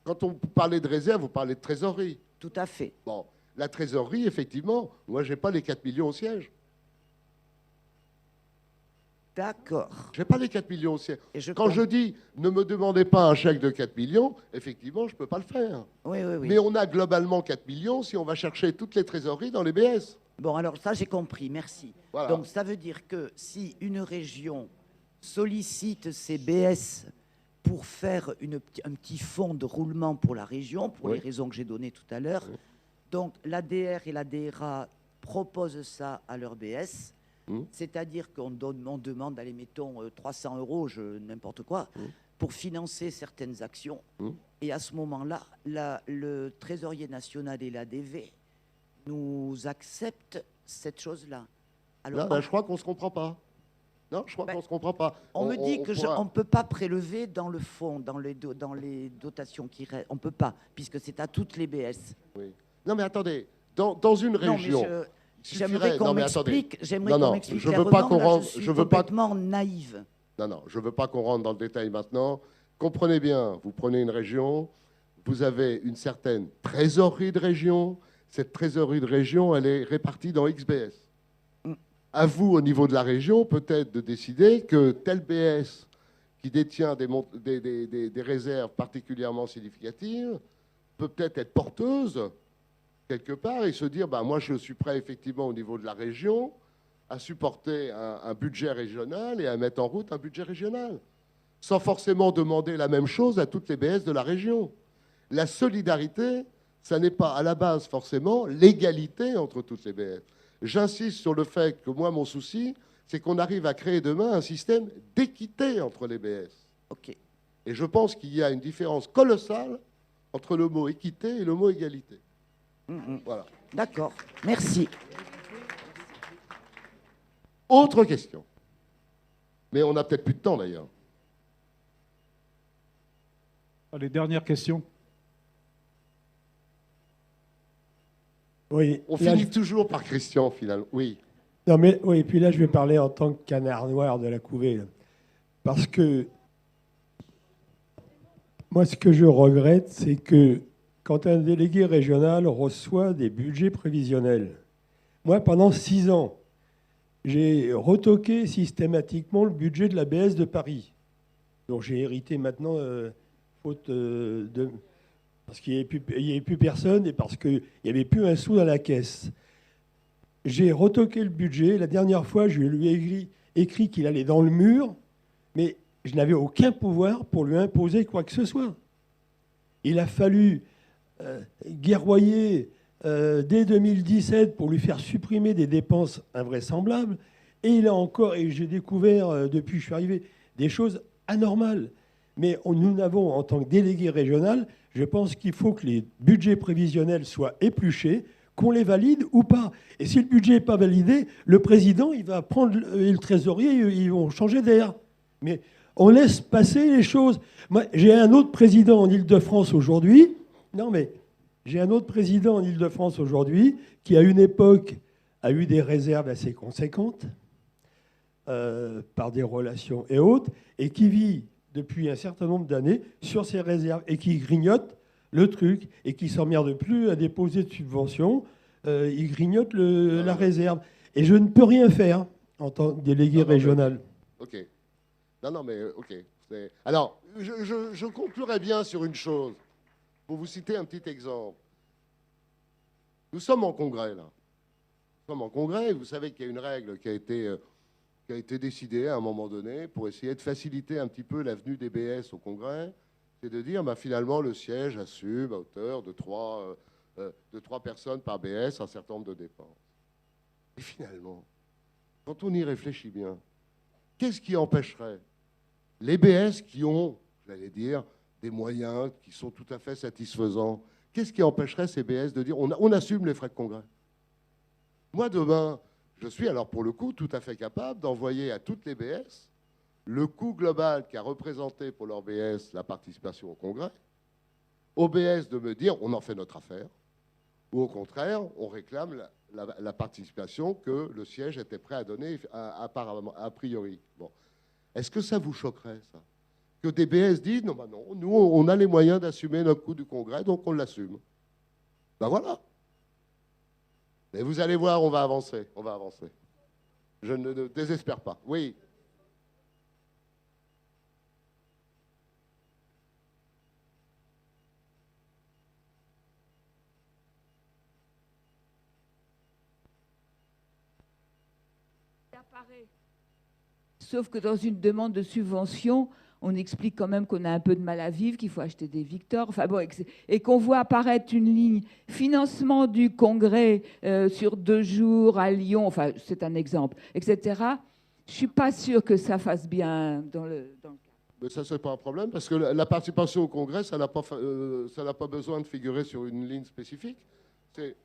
Quand on parlait de réserve, vous parlez de trésorerie. Tout à fait. Bon, la trésorerie, effectivement, moi, je n'ai pas les 4 millions au siège. D'accord. Je n'ai pas les 4 millions au siège. Quand je dis ne me demandez pas un chèque de 4 millions, effectivement, je ne peux pas le faire. Oui, oui, oui. Mais on a globalement 4 millions si on va chercher toutes les trésoreries dans les BS. Bon, alors ça, j'ai compris, merci. Voilà. Donc, ça veut dire que si une région sollicite ses BS pour faire un petit fonds de roulement pour la région, pour les raisons que j'ai données tout à l'heure, donc l'ADR et la DRA proposent ça à leur BS, c'est-à-dire qu'on demande, allez, mettons 300 €, n'importe quoi, pour financer certaines actions. Et à ce moment-là, le trésorier national et l'ADV nous acceptent cette chose-là. Alors, Là, je crois qu'on ne se comprend pas. Non, je crois qu'on ne se comprend pas. On me dit qu'on ne peut pas prélever dans le fonds, dans les dotations qui restent. On ne peut pas, puisque c'est à toutes les BS. Oui. Non, mais attendez, dans une région... J'aimerais qu'on m'explique. J'aimerais qu'on m'explique. Je veux pas qu'on rentre. Je veux complètement naïve. Non, je veux pas qu'on rentre dans le détail maintenant. Comprenez bien. Vous prenez une région, vous avez une certaine trésorerie de région. Cette trésorerie de région, elle est répartie dans XBS. À vous, au niveau de la région, peut-être de décider que tel BS qui détient des réserves particulièrement significatives peut peut-être être porteuse quelque part et se dire, moi je suis prêt effectivement au niveau de la région à supporter un budget régional et à mettre en route un budget régional, sans forcément demander la même chose à toutes les BS de la région. La solidarité, ça n'est pas à la base forcément l'égalité entre toutes les BS. J'insiste sur le fait que moi, mon souci, c'est qu'on arrive à créer demain un système d'équité entre les BS. Ok. Et je pense qu'il y a une différence colossale entre le mot équité et le mot égalité. Voilà. D'accord. Merci. Autre question. Mais on n'a peut-être plus de temps, d'ailleurs. Les dernières questions. Oui. On finit toujours par Christian, finalement. Oui. Non, mais oui, et puis là, je vais parler en tant que canard noir de la couvée. Là. Parce que moi, ce que je regrette, c'est que quand un délégué régional reçoit des budgets prévisionnels, moi, pendant 6 ans, j'ai retoqué systématiquement le budget de la BS de Paris. Donc j'ai hérité maintenant, faute de... parce qu'il n'y avait plus personne et parce qu'il n'y avait plus un sou dans la caisse. J'ai retoqué le budget. La dernière fois, je lui ai écrit qu'il allait dans le mur, mais je n'avais aucun pouvoir pour lui imposer quoi que ce soit. Il a fallu guerroyer dès 2017 pour lui faire supprimer des dépenses invraisemblables. Et il a encore, et j'ai découvert depuis que je suis arrivé, des choses anormales. Mais nous n'avons, en tant que délégué régional, je pense qu'il faut que les budgets prévisionnels soient épluchés, qu'on les valide ou pas. Et si le budget n'est pas validé, le président, il va prendre, et le trésorier, ils vont changer d'air. Mais on laisse passer les choses. Moi, j'ai un autre président en Île-de-France aujourd'hui. Non, mais j'ai un autre président en Île-de-France aujourd'hui qui, à une époque, a eu des réserves assez conséquentes par des relations et autres, et qui vit depuis un certain nombre d'années sur ses réserves et qui grignote le truc et qui ne s'emmerde plus à déposer de subventions. Il grignote la réserve. Et je ne peux rien faire en tant que délégué régional. OK. Non, mais OK. Alors, je conclurai bien sur une chose. Pour vous citer un petit exemple. Nous sommes en congrès, là. Nous sommes en congrès. Vous savez qu'il y a une règle qui a été décidée à un moment donné pour essayer de faciliter un petit peu la venue des BS au congrès. C'est de dire, finalement, le siège assume à hauteur de 3 personnes par BS un certain nombre de dépenses. Et finalement, quand on y réfléchit bien, qu'est-ce qui empêcherait les BS qui ont, j'allais dire, des moyens qui sont tout à fait satisfaisants, qu'est-ce qui empêcherait ces BS de dire on assume les frais de congrès? Moi, demain, je suis alors pour le coup tout à fait capable d'envoyer à toutes les BS le coût global qu'a représenté pour leur BS la participation au congrès, aux BS de me dire on en fait notre affaire, ou au contraire, on réclame la participation que le siège était prêt à donner a priori. Bon. Est-ce que ça vous choquerait, ça? Que des BS disent non, non, nous, on a les moyens d'assumer notre coût du congrès, donc on l'assume. Ben voilà. Mais vous allez voir, on va avancer, on va avancer. Je ne désespère pas. Oui. Sauf que dans une demande de subvention, on explique quand même qu'on a un peu de mal à vivre, qu'il faut acheter des Victor, enfin bon, et qu'on voit apparaître une ligne financement du congrès sur 2 jours à Lyon, enfin c'est un exemple, etc. Je ne suis pas sûre que ça fasse bien dans le cas. Mais ça, c'est pas un problème, parce que la participation au congrès, ça n'a pas besoin de figurer sur une ligne spécifique.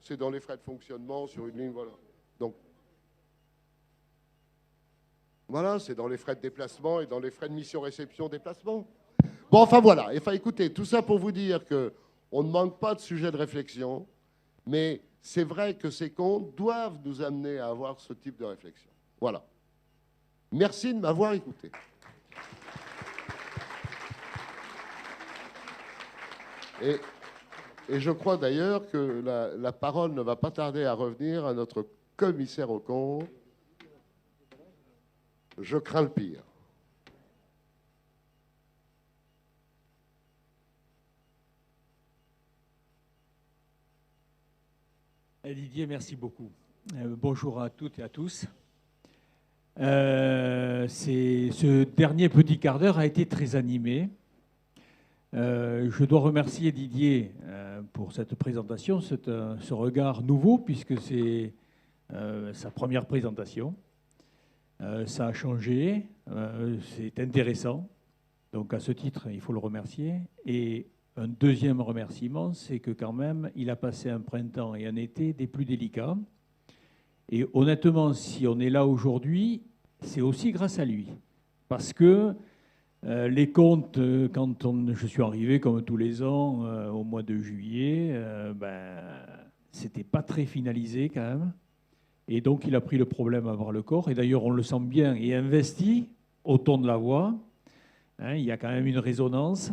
C'est dans les frais de fonctionnement, sur une ligne, voilà. Donc, voilà, c'est dans les frais de déplacement et dans les frais de mission-réception-déplacement. Bon, enfin voilà. Enfin, écoutez, tout ça pour vous dire qu'on ne manque pas de sujet de réflexion, mais c'est vrai que ces comptes doivent nous amener à avoir ce type de réflexion. Voilà. Merci de m'avoir écouté. Et je crois d'ailleurs que la parole ne va pas tarder à revenir à notre commissaire aux comptes. Je crains le pire. Didier, merci beaucoup. Bonjour à toutes et à tous. Ce dernier petit quart d'heure a été très animé. Je dois remercier Didier pour cette présentation, ce regard nouveau, puisque c'est sa première présentation. Ça a changé, c'est intéressant. Donc à ce titre, il faut le remercier. Et un deuxième remerciement, c'est que quand même, il a passé un printemps et un été des plus délicats. Et honnêtement, si on est là aujourd'hui, c'est aussi grâce à lui. Parce que les comptes, quand je suis arrivé, comme tous les ans, au mois de juillet, c'était pas très finalisé quand même. Et donc, il a pris le problème à bras le corps. Et d'ailleurs, on le sent bien et investi au ton de la voix. Hein, il y a quand même une résonance.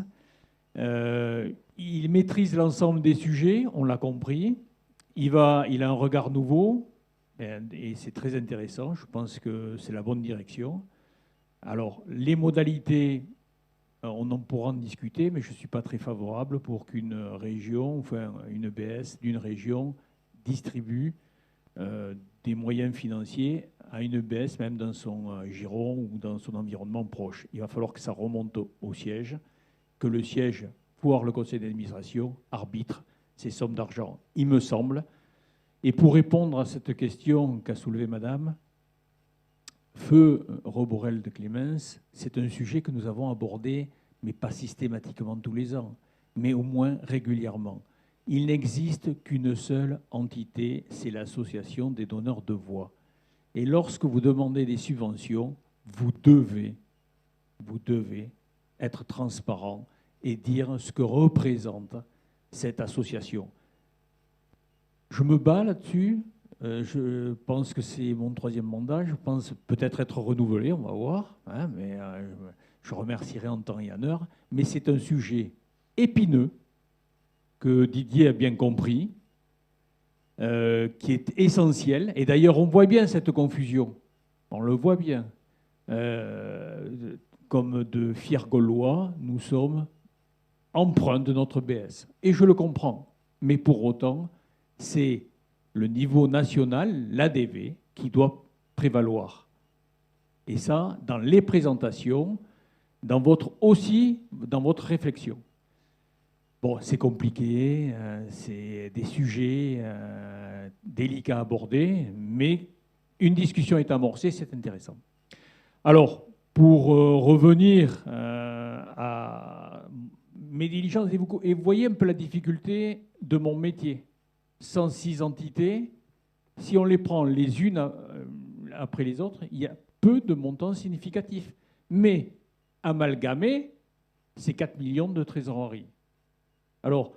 Il maîtrise l'ensemble des sujets, on l'a compris. Il a un regard nouveau et c'est très intéressant. Je pense que c'est la bonne direction. Alors, les modalités, on en pourra en discuter, mais je ne suis pas très favorable pour qu'une région, enfin une EBS d'une région, distribue des moyens financiers à une EBS, même dans son giron ou dans son environnement proche. Il va falloir que ça remonte au siège, que le siège, voire le conseil d'administration, arbitre ces sommes d'argent, il me semble. Et pour répondre à cette question qu'a soulevée Madame, Feu Roborel de Clémence, c'est un sujet que nous avons abordé, mais pas systématiquement tous les ans, mais au moins régulièrement. Il n'existe qu'une seule entité, c'est l'association des donneurs de voix. Et lorsque vous demandez des subventions, vous devez être transparent et dire ce que représente cette association. Je me bats là-dessus. Je pense que c'est mon 3e mandat. Je pense peut-être être renouvelé, on va voir. Hein, mais je remercierai en temps et en heure. Mais c'est un sujet épineux que Didier a bien compris, qui est essentiel. Et d'ailleurs, on voit bien cette confusion. On le voit bien. Comme de fiers Gaulois, nous sommes empreints de notre BS. Et je le comprends. Mais pour autant, c'est le niveau national, l'ADV, qui doit prévaloir. Et ça, dans les présentations, dans votre réflexion. Bon, c'est compliqué, c'est des sujets délicats à aborder, mais une discussion est amorcée, c'est intéressant. Alors, pour revenir à mes diligences, et vous voyez un peu la difficulté de mon métier. 106 entités, si on les prend les unes après les autres, il y a peu de montants significatifs. Mais amalgamé, c'est 4 millions de trésorerie. Alors,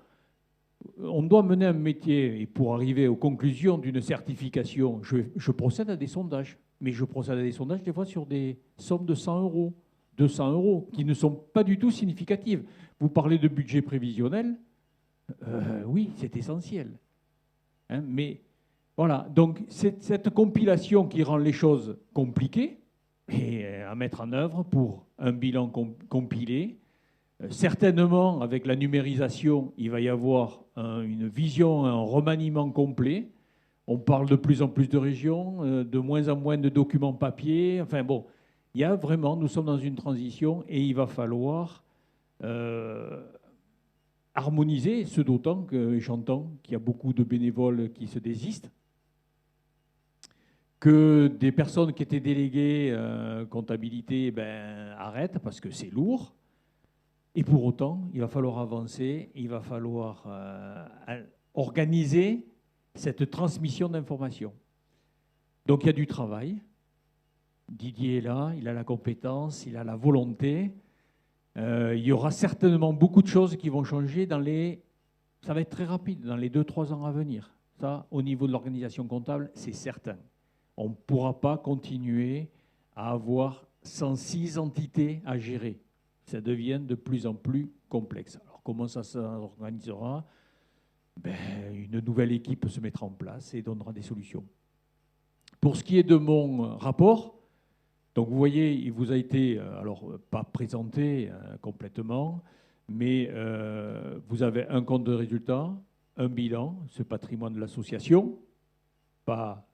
on doit mener un métier, et pour arriver aux conclusions d'une certification, je procède à des sondages. Mais je procède à des sondages des fois sur des sommes de 100 euros, 200 euros, qui ne sont pas du tout significatives. Vous parlez de budget prévisionnel, oui, c'est essentiel. Hein, mais voilà, donc c'est cette compilation qui rend les choses compliquées et à mettre en œuvre pour un bilan compilé. Certainement, avec la numérisation, il va y avoir une vision, un remaniement complet. On parle de plus en plus de régions, de moins en moins de documents papier. Enfin bon, il y a vraiment, nous sommes dans une transition et il va falloir harmoniser, ce d'autant que j'entends qu'il y a beaucoup de bénévoles qui se désistent, que des personnes qui étaient déléguées comptabilité arrêtent parce que c'est lourd. Et pour autant, il va falloir avancer, il va falloir organiser cette transmission d'informations. Donc il y a du travail. Didier est là, il a la compétence, il a la volonté. Il y aura certainement beaucoup de choses qui vont changer ça va être très rapide, dans les 2-3 ans à venir. Ça, au niveau de l'organisation comptable, c'est certain. On ne pourra pas continuer à avoir 106 entités à gérer. Ça devient de plus en plus complexe. Alors comment ça s'organisera? Une nouvelle équipe se mettra en place et donnera des solutions. Pour ce qui est de mon rapport, donc vous voyez, il vous a été, alors pas présenté complètement, mais vous avez un compte de résultat, un bilan, ce patrimoine de l'association, pas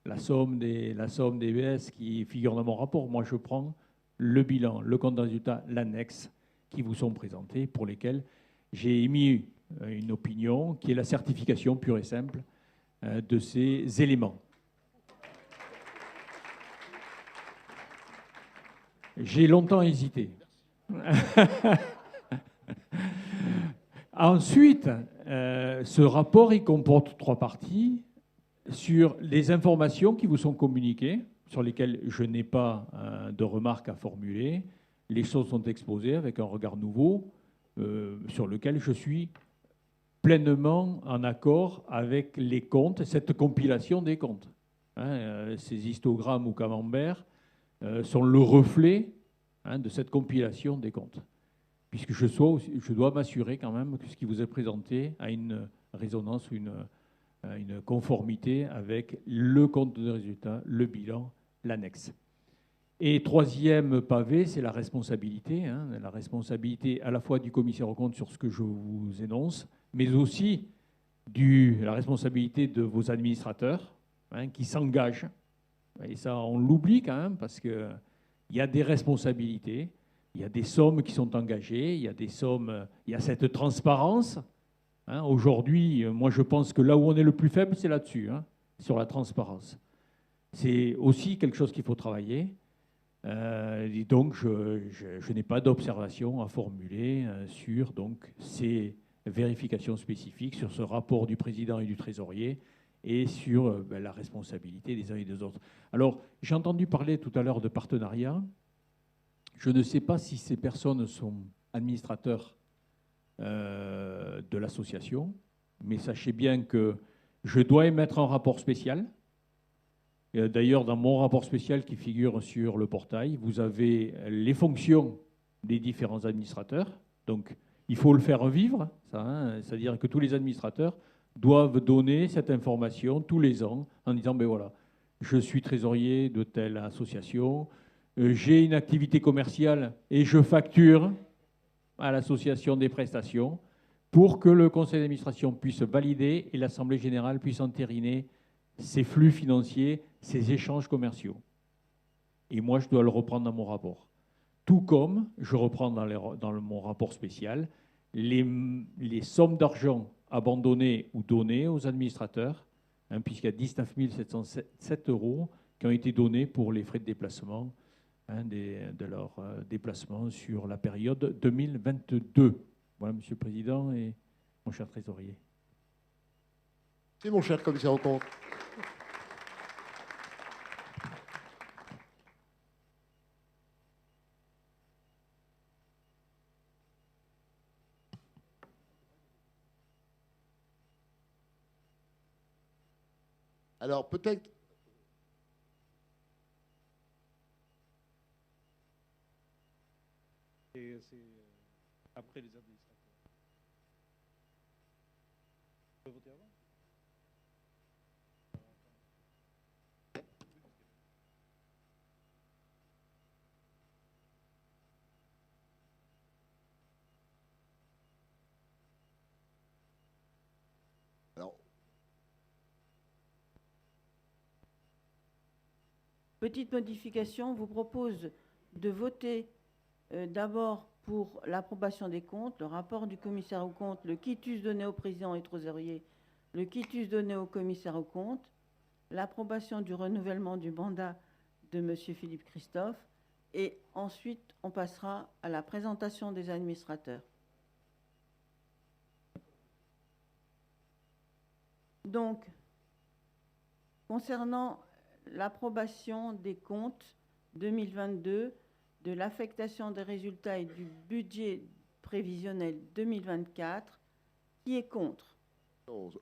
la somme des BS qui figure dans mon rapport. Moi, je prends le bilan, le compte de résultat, l'annexe qui vous sont présentés, pour lesquels j'ai émis une opinion qui est la certification pure et simple de ces éléments. J'ai longtemps hésité. Ensuite, ce rapport, il comporte 3 parties sur les informations qui vous sont communiquées. sur lesquels je n'ai pas de remarques à formuler. Les choses sont exposées avec un regard nouveau sur lequel je suis pleinement en accord avec les comptes, cette compilation des comptes. Ces histogrammes ou camemberts sont le reflet de cette compilation des comptes. Puisque je dois m'assurer quand même que ce qui vous est présenté a une résonance ou une conformité avec le compte de résultat, le bilan, l'annexe. Et troisième pavé, c'est la responsabilité. La responsabilité à la fois du commissaire aux comptes sur ce que je vous énonce, mais aussi la responsabilité de vos administrateurs qui s'engagent. Et ça, on l'oublie quand même parce qu'il y a des responsabilités, il y a des sommes qui sont engagées, il y a cette transparence. Aujourd'hui, moi je pense que là où on est le plus faible, c'est là-dessus, sur la transparence. C'est aussi quelque chose qu'il faut travailler. Et donc, je n'ai pas d'observation à formuler sur ces vérifications spécifiques, sur ce rapport du président et du trésorier et sur la responsabilité des uns et des autres. Alors, j'ai entendu parler tout à l'heure de partenariat. Je ne sais pas si ces personnes sont administrateurs de l'association, mais sachez bien que je dois émettre un rapport spécial. D'ailleurs, dans mon rapport spécial qui figure sur le portail, vous avez les fonctions des différents administrateurs. Donc, il faut le faire vivre, ça, c'est-à-dire que tous les administrateurs doivent donner cette information tous les ans en disant, ben voilà, je suis trésorier de telle association, j'ai une activité commerciale et je facture à l'association des prestations pour que le conseil d'administration puisse valider et l'assemblée générale puisse entériner ces flux financiers, ces échanges commerciaux. Et moi, je dois le reprendre dans mon rapport. Tout comme je reprends dans mon rapport spécial les sommes d'argent abandonnées ou données aux administrateurs, puisqu'il y a 19 707 € qui ont été donnés pour les frais de déplacement de leur déplacement sur la période 2022. Voilà, Monsieur le Président et mon cher trésorier. C'est mon cher commissaire aux comptes. Alors peut-être... C'est après les administrateurs. On peut voter avant ? Alors, petite modification, on vous propose de voter d'abord pour l'approbation des comptes, le rapport du commissaire aux comptes, le quitus donné au président et trésorier, le quitus donné au commissaire aux comptes, l'approbation du renouvellement du mandat de M. Philippe Christophe, et ensuite on passera à la présentation des administrateurs. Donc, concernant l'approbation des comptes 2022, de l'affectation des résultats et du budget prévisionnel 2024, qui est contre?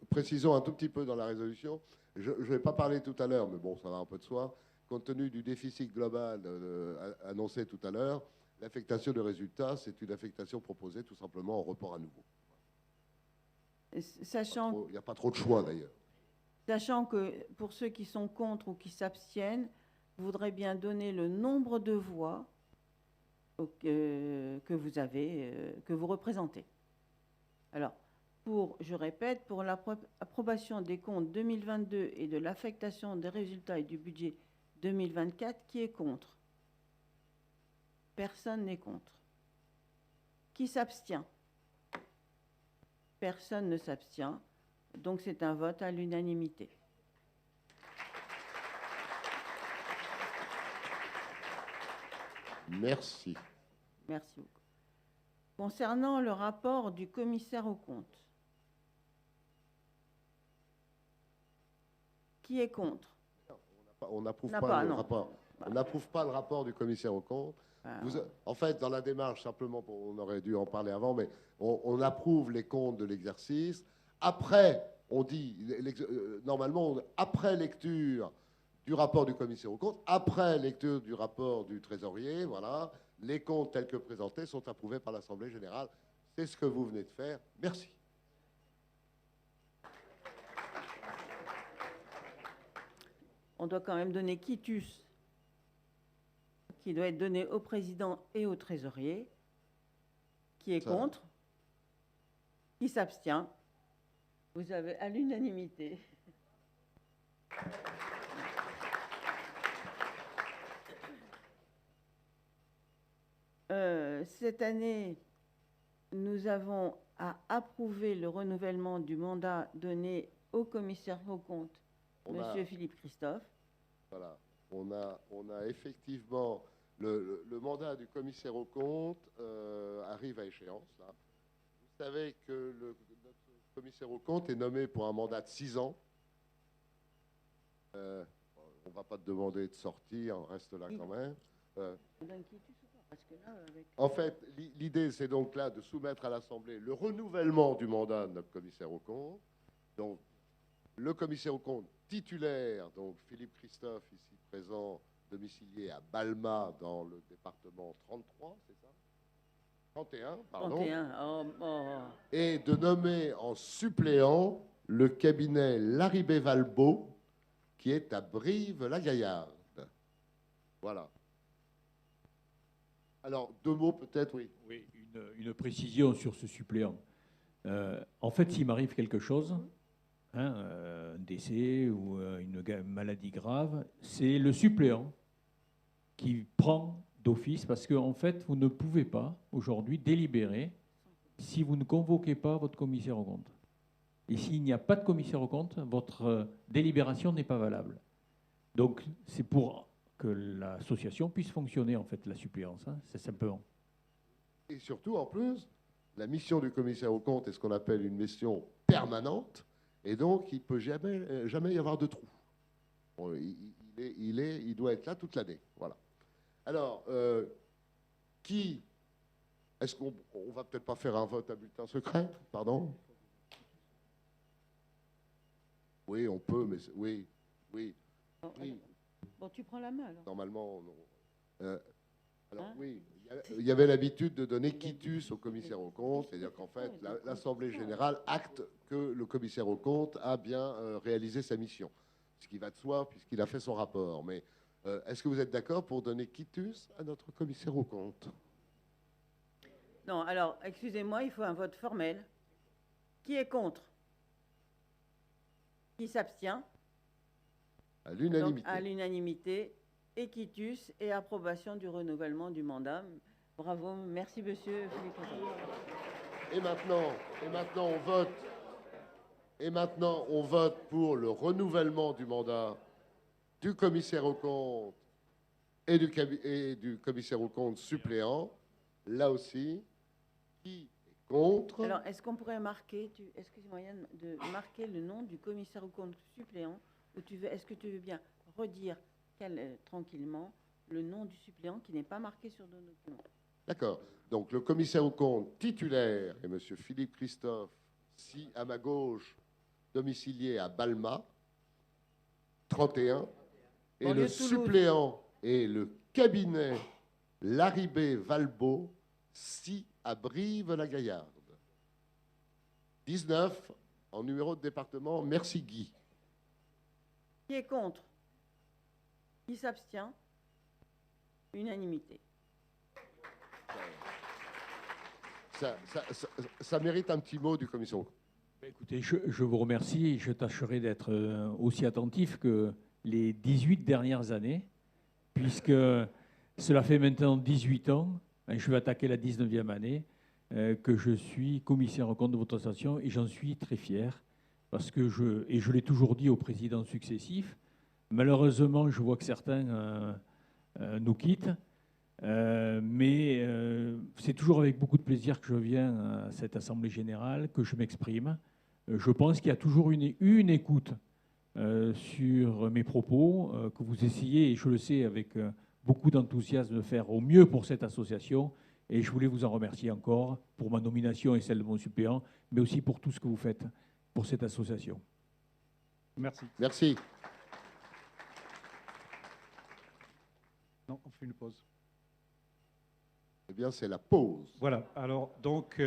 précisons un tout petit peu dans la résolution. Je ne vais pas parler tout à l'heure, mais bon, ça va un peu de soi. Compte tenu du déficit global annoncé tout à l'heure, l'affectation de résultats, c'est une affectation proposée tout simplement en report à nouveau. Sachant... Il n'y a pas trop de choix d'ailleurs. Sachant que pour ceux qui sont contre ou qui s'abstiennent, je voudrais bien donner le nombre de voix que vous avez, que vous représentez. Alors, je répète, pour l'approbation des comptes 2022 et de l'affectation des résultats et du budget 2024, qui est contre? Personne n'est contre. Qui s'abstient? Personne ne s'abstient. Donc c'est un vote à l'unanimité. Merci. Merci beaucoup. Concernant le rapport du commissaire aux comptes, qui est contre? on n'approuve N'a pas, pas, le non. rapport. On n'approuve pas le rapport du commissaire aux comptes. Ah, En fait, dans la démarche, simplement, on aurait dû en parler avant, mais on approuve les comptes de l'exercice. Après, on dit, normalement, après lecture du rapport du commissaire aux comptes, après lecture du rapport du trésorier, voilà, les comptes tels que présentés sont approuvés par l'Assemblée générale. C'est ce que vous venez de faire. Merci. On doit quand même donner quitus, qui doit être donné au président et au trésorier. Qui est Ça. contre? Qui s'abstient? Vous avez à l'unanimité. Cette année, nous avons à approuver le renouvellement du mandat donné au commissaire aux comptes, Monsieur Philippe Christophe. Voilà. On a effectivement le mandat du commissaire aux comptes arrive à échéance. Là. Vous savez que notre commissaire aux comptes est nommé pour un mandat de 6 ans. On ne va pas te demander de sortir, on reste là quand même. En fait, l'idée, c'est donc là de soumettre à l'Assemblée le renouvellement du mandat de notre commissaire aux comptes. Donc, le commissaire aux comptes titulaire, donc Philippe Christophe, ici présent, domicilié à Balma, dans le département 33, c'est ça 31, pardon. 31, Et de nommer en suppléant le cabinet Larribé-Valbot, qui est à Brive-la-Gaillarde. Voilà. Alors, 2 mots peut-être, oui. Oui, une précision sur ce suppléant. En fait, s'il m'arrive quelque chose, un décès ou une maladie grave, c'est le suppléant qui prend d'office, parce qu'en fait, vous ne pouvez pas aujourd'hui délibérer si vous ne convoquez pas votre commissaire aux comptes. Et s'il n'y a pas de commissaire aux comptes, votre délibération n'est pas valable. Donc, c'est pour que l'association puisse fonctionner, en fait, la suppléance. Hein, c'est simplement. Et surtout, en plus, la mission du commissaire aux comptes est ce qu'on appelle une mission permanente, et donc il ne peut jamais y avoir de trou. Bon, il doit être là toute l'année. Voilà. Alors, est-ce qu'on va peut-être pas faire un vote à bulletin secret? Pardon? Oui, on peut, mais oui. Bon, tu prends la main alors. Normalement, non. Alors oui, il y avait l'habitude de donner quitus au commissaire aux comptes, c'est-à-dire qu'en fait, l'Assemblée générale acte que le commissaire aux comptes a bien réalisé sa mission, ce qui va de soi puisqu'il a fait son rapport. Mais est-ce que vous êtes d'accord pour donner quitus à notre commissaire aux comptes? Non, alors, excusez-moi, il faut un vote formel. Qui est contre? Qui s'abstient? À l'unanimité. Donc, à l'unanimité, et quitus et approbation du renouvellement du mandat. Bravo, merci monsieur Philippe. Et maintenant, on vote pour le renouvellement du mandat du commissaire aux comptes et du commissaire aux comptes suppléant. Là aussi, qui est contre? Alors, est-ce qu'on pourrait marquer, est-ce qu'il y a moyen de marquer le nom du commissaire aux comptes suppléant, ou est-ce que tu veux bien redire tranquillement le nom du suppléant qui n'est pas marqué sur nos documents? D'accord. Donc, le commissaire aux comptes titulaire est M. Philippe Christophe, si à ma gauche, domicilié à Balma, 31. Et le suppléant est le cabinet Larribé-Valbot, si à Brive-la-Gaillarde. 19, en numéro de département. Merci Guy. Qui est contre? Qui s'abstient? Unanimité. Ça mérite un petit mot du commissaire aux comptes. Écoutez, je vous remercie et je tâcherai d'être aussi attentif que les 18 dernières années, puisque cela fait maintenant 18 ans, et je vais attaquer la 19e année, que je suis commissaire aux comptes de votre association et j'en suis très fier, parce que je l'ai toujours dit aux présidents successifs, malheureusement je vois que certains nous quittent, mais c'est toujours avec beaucoup de plaisir que je viens à cette Assemblée générale, que je m'exprime. Je pense qu'il y a toujours eu une écoute sur mes propos, que vous essayez, et je le sais, avec beaucoup d'enthousiasme, de faire au mieux pour cette association. Et je voulais vous en remercier encore pour ma nomination et celle de mon suppléant, mais aussi pour tout ce que vous faites pour cette association. Merci. Merci. Non, on fait une pause. Eh bien, c'est la pause. Voilà. Alors, donc...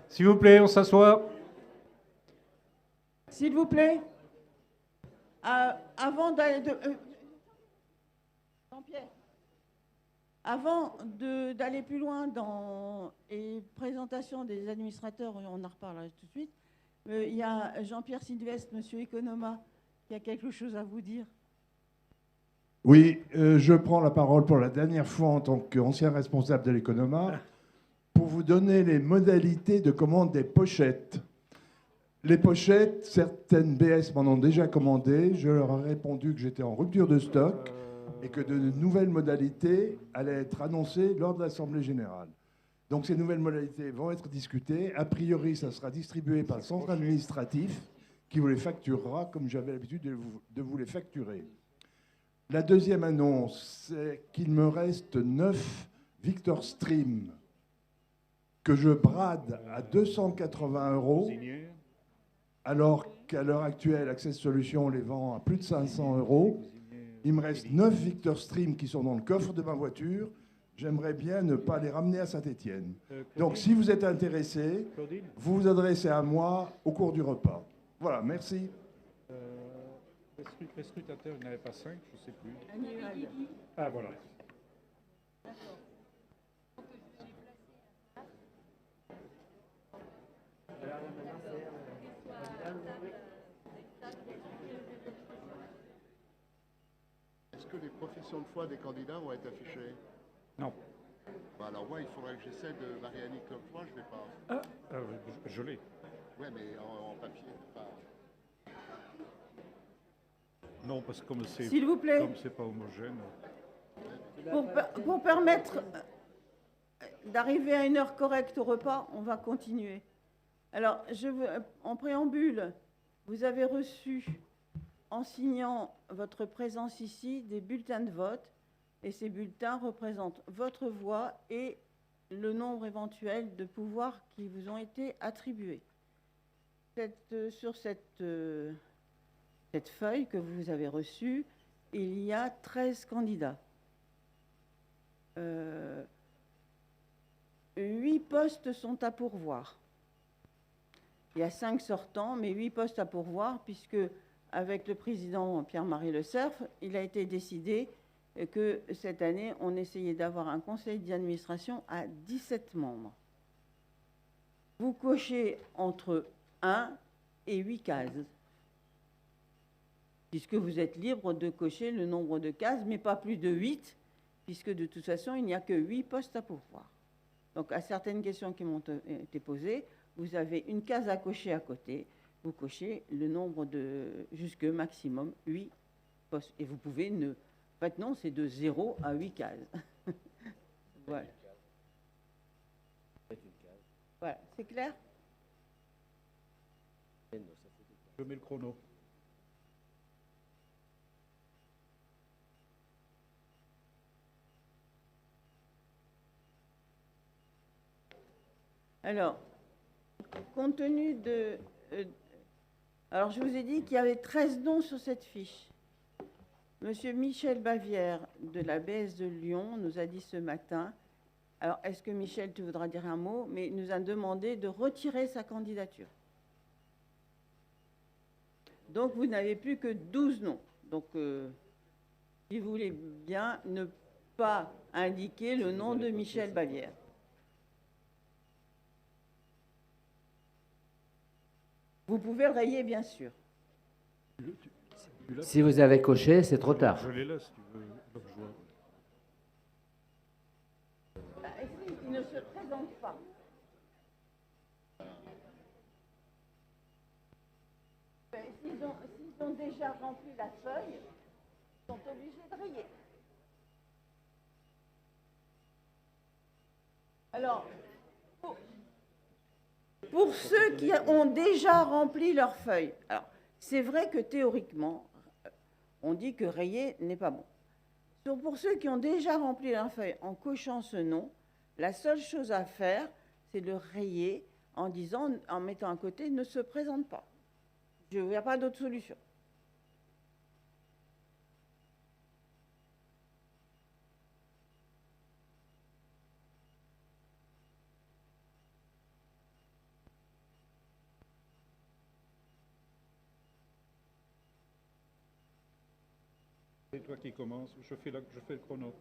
S'il vous plaît, on s'assoit. S'il vous plaît. Avant d'aller... Jean-Pierre. Avant d'aller plus loin dans les présentations des administrateurs, on en reparlera tout de suite, il y a Jean-Pierre Sylvestre, monsieur Economa, qui a quelque chose à vous dire. Oui, je prends la parole pour la dernière fois en tant qu'ancien responsable de l'Economa pour vous donner les modalités de commande des pochettes. Les pochettes, certaines BS m'en ont déjà commandé. Je leur ai répondu que j'étais en rupture de stock et que de nouvelles modalités allaient être annoncées lors de l'Assemblée générale. Donc ces nouvelles modalités vont être discutées. A priori, ça sera distribué par le centre administratif qui vous les facturera comme j'avais l'habitude de vous les facturer. La deuxième annonce, c'est qu'il me reste 9 Victor Stream que je brade à 280 €, alors qu'à l'heure actuelle, Access Solutions les vend à plus de 500 €. Il me reste 9 Victor Stream qui sont dans le coffre de ma voiture. J'aimerais bien ne pas les ramener à Saint-Étienne. Donc, si vous êtes intéressé, vous vous adressez à moi au cours du repas. Voilà, merci. Les scrutateurs, il n'y en avait pas 5, je ne sais plus. Ah, voilà. Est-ce que les professions de foi des candidats vont être affichées? Non. Bah alors moi, il faudrait que j'essaie de Marie-Annie Clopfoy, je vais pas. Je l'ai. Ouais, mais en papier, pas. Non, parce que comme c'est S'il vous plaît. comme c'est pas homogène. Pour permettre d'arriver à une heure correcte au repas, on va continuer. Alors, en préambule, vous avez reçu, en signant votre présence ici, des bulletins de vote, et ces bulletins représentent votre voix et le nombre éventuel de pouvoirs qui vous ont été attribués. Sur cette feuille que vous avez reçue, il y a 13 candidats. 8 postes sont à pourvoir. Il y a 5 sortants, mais 8 postes à pourvoir, puisque avec le président Pierre-Marie Le Cerf, il a été décidé que cette année, on essayait d'avoir un conseil d'administration à 17 membres. Vous cochez entre 1 et 8 cases, puisque vous êtes libre de cocher le nombre de cases, mais pas plus de 8, puisque de toute façon, il n'y a que 8 postes à pourvoir. Donc, à certaines questions qui m'ont été posées, vous avez une case à cocher à côté, vous cochez le nombre de, jusque maximum 8 postes. Et vous pouvez ne... En fait, non, c'est de 0 à 8 cases. Voilà. Voilà, c'est clair? Je mets le chrono. Alors, compte tenu de... alors, je vous ai dit qu'il y avait 13 noms sur cette fiche. Monsieur Michel Bavière de la BS de Lyon nous a dit ce matin, alors est-ce que Michel, tu voudras dire un mot, mais il nous a demandé de retirer sa candidature. Donc, vous n'avez plus que 12 noms. Donc, si vous voulez bien ne pas indiquer le nom de Michel Bavière. Vous pouvez le rayer, bien sûr. Si vous avez coché, c'est trop tard. Je les laisse, si tu veux. Donc, je vois. Ici, il ne se présente pas. S'ils ont déjà rempli la feuille, ils sont obligés de rayer. Alors, pour ceux qui ont déjà rempli leur feuille, alors c'est vrai que théoriquement, on dit que rayer n'est pas bon. Pour ceux qui ont déjà rempli leur feuille en cochant ce nom, la seule chose à faire, c'est de rayer en disant, en mettant à côté, ne se présente pas. Il n'y a pas d'autre solution. C'est toi qui commences. Je fais le chrono.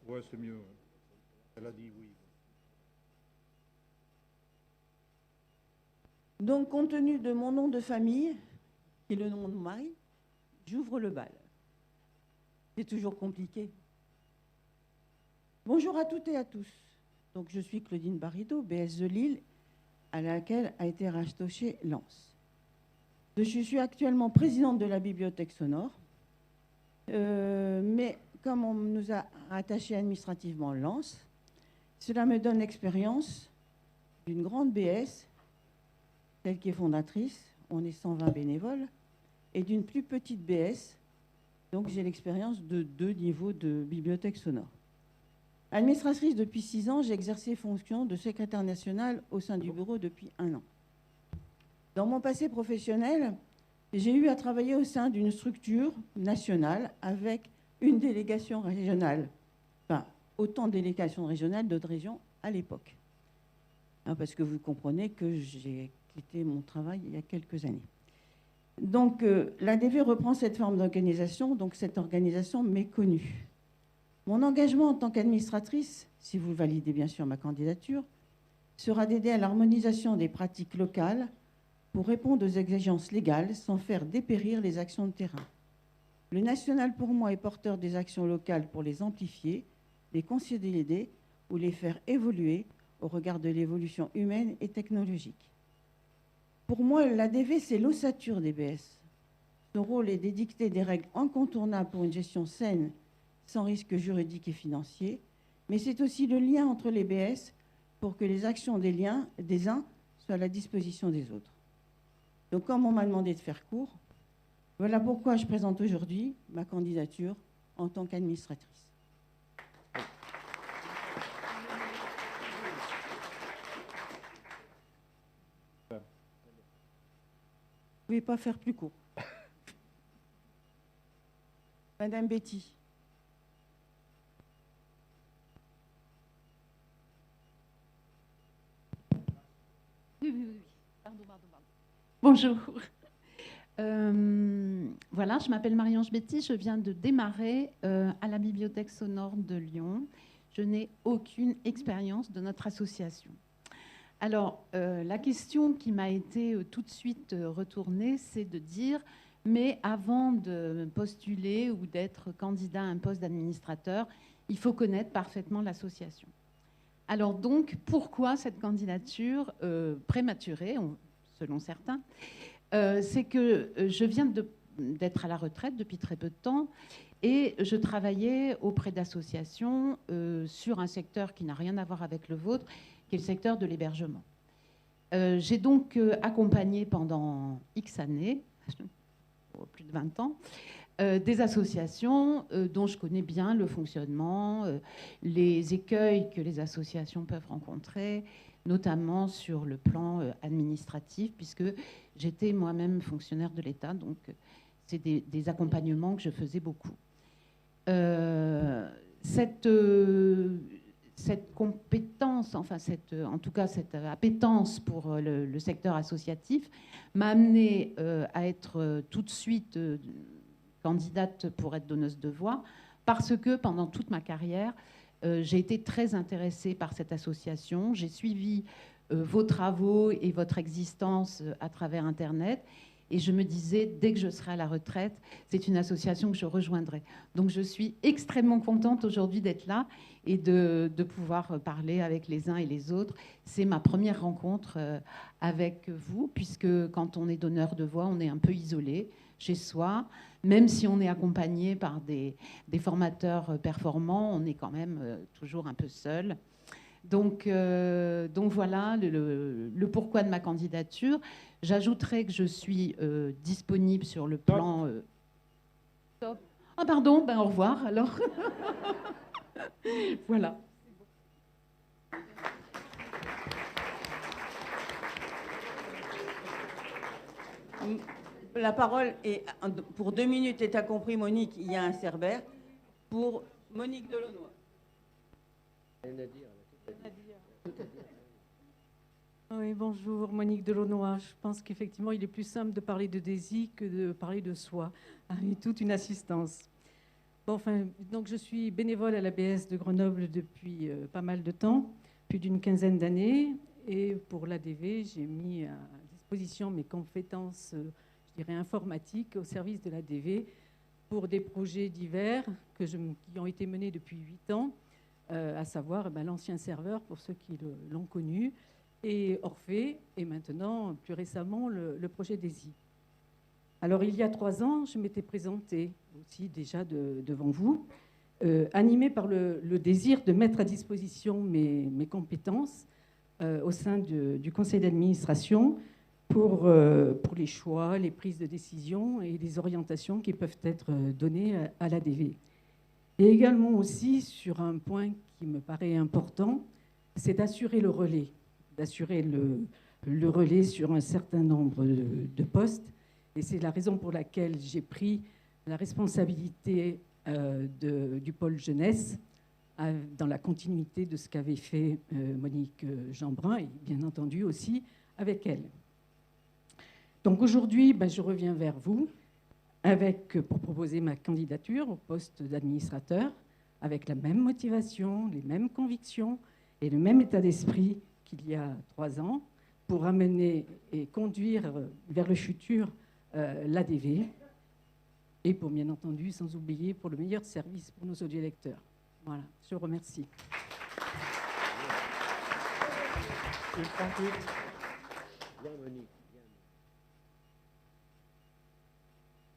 Ouais, c'est mieux. Elle a dit oui. Donc, compte tenu de mon nom de famille et le nom de mon mari, j'ouvre le bal. C'est toujours compliqué. Bonjour à toutes et à tous. Donc, je suis Claudine Barido, BS de Lille, à laquelle a été rattaché Lens. Je suis actuellement présidente de la bibliothèque sonore, mais comme on nous a rattaché administrativement Lens, cela me donne l'expérience d'une grande BS, celle qui est fondatrice, on est 120 bénévoles, et d'une plus petite BS, donc j'ai l'expérience de 2 niveaux de bibliothèque sonore. Administratrice depuis 6 ans, j'ai exercé fonction de secrétaire nationale au sein du bureau depuis 1 an. Dans mon passé professionnel, j'ai eu à travailler au sein d'une structure nationale avec une délégation régionale, enfin autant de délégations régionales d'autres régions à l'époque. Parce que vous comprenez que j'ai quitté mon travail il y a quelques années. Donc l'ADV reprend cette forme d'organisation, donc cette organisation m'est connue. Mon engagement en tant qu'administratrice, si vous validez bien sûr ma candidature, sera d'aider à l'harmonisation des pratiques locales pour répondre aux exigences légales sans faire dépérir les actions de terrain. Le national, pour moi, est porteur des actions locales pour les amplifier, les consolider ou les faire évoluer au regard de l'évolution humaine et technologique. Pour moi, l'ADV, c'est l'ossature des BS. Son rôle est d'édicter des règles incontournables pour une gestion saine, sans risque juridique et financier, mais c'est aussi le lien entre les BS pour que les actions des uns soient à la disposition des autres. Donc, comme on m'a demandé de faire court, voilà pourquoi je présente aujourd'hui ma candidature en tant qu'administratrice. Vous ne pouvez pas faire plus court. Madame Betty. Oui. Pardon. Bonjour. Voilà, je m'appelle Marie-Ange Betty, je viens de démarrer à la Bibliothèque sonore de Lyon. Je n'ai aucune expérience de notre association. Alors, la question qui m'a été tout de suite retournée, c'est de dire, mais avant de postuler ou d'être candidat à un poste d'administrateur, il faut connaître parfaitement l'association. Alors donc, pourquoi cette candidature prématurée, selon certains? C'est que je viens d'être à la retraite depuis très peu de temps et je travaillais auprès d'associations sur un secteur qui n'a rien à voir avec le vôtre, qui est le secteur de l'hébergement. J'ai donc accompagné pendant X années, plus de 20 ans, des associations dont je connais bien le fonctionnement, les écueils que les associations peuvent rencontrer, notamment sur le plan administratif, puisque j'étais moi-même fonctionnaire de l'État, donc c'est des accompagnements que je faisais beaucoup. Cette compétence, enfin en tout cas cette appétence pour le secteur associatif m'a amenée à être tout de suite candidate pour être donneuse de voix, parce que pendant toute ma carrière, j'ai été très intéressée par cette association. J'ai suivi vos travaux et votre existence à travers Internet. Et je me disais, dès que je serai à la retraite, c'est une association que je rejoindrai. Donc je suis extrêmement contente aujourd'hui d'être là et de pouvoir parler avec les uns et les autres. C'est ma première rencontre avec vous, puisque quand on est donneur de voix, on est un peu isolé chez soi. Même si on est accompagné par des formateurs performants, on est quand même toujours un peu seul. Donc voilà le pourquoi de ma candidature. J'ajouterai que je suis disponible sur le plan... Top. Ah pardon, ben au revoir alors. Voilà. La parole est, pour 2 minutes, et tu as compris, Monique, il y a un Cerbère, pour Monique Delaunoy. Oui, bonjour, Monique Delaunoy. Je pense qu'effectivement, il est plus simple de parler de DESI que de parler de soi, avec toute une assistance. Bon, enfin, donc je suis bénévole à l'ABS de Grenoble depuis pas mal de temps, plus d'une quinzaine d'années. Et pour l'ADV, j'ai mis à disposition mes compétences, je dirais, informatiques au service de l'ADV pour des projets divers qui ont été menés depuis 8 ans, à savoir l'ancien serveur, pour ceux qui l'ont connu, et Orphée, et maintenant, plus récemment, le projet DESI. Alors, il y a 3 ans, je m'étais présentée aussi déjà devant vous, animée par le désir de mettre à disposition mes compétences au sein du conseil d'administration pour les choix, les prises de décision et les orientations qui peuvent être données à l'ADV. Et également aussi sur un point qui me paraît important, c'est d'assurer le relais, le relais sur un certain nombre de postes. Et c'est la raison pour laquelle j'ai pris la responsabilité du pôle jeunesse dans la continuité de ce qu'avait fait Monique Jeanbrun et bien entendu aussi avec elle. Donc aujourd'hui, je reviens vers vous pour proposer ma candidature au poste d'administrateur avec la même motivation, les mêmes convictions et le même état d'esprit qu'il y a 3 ans pour amener et conduire vers le futur l'ADV et pour, bien entendu, sans oublier, pour le meilleur service pour nos audiolecteurs. Voilà, je vous remercie.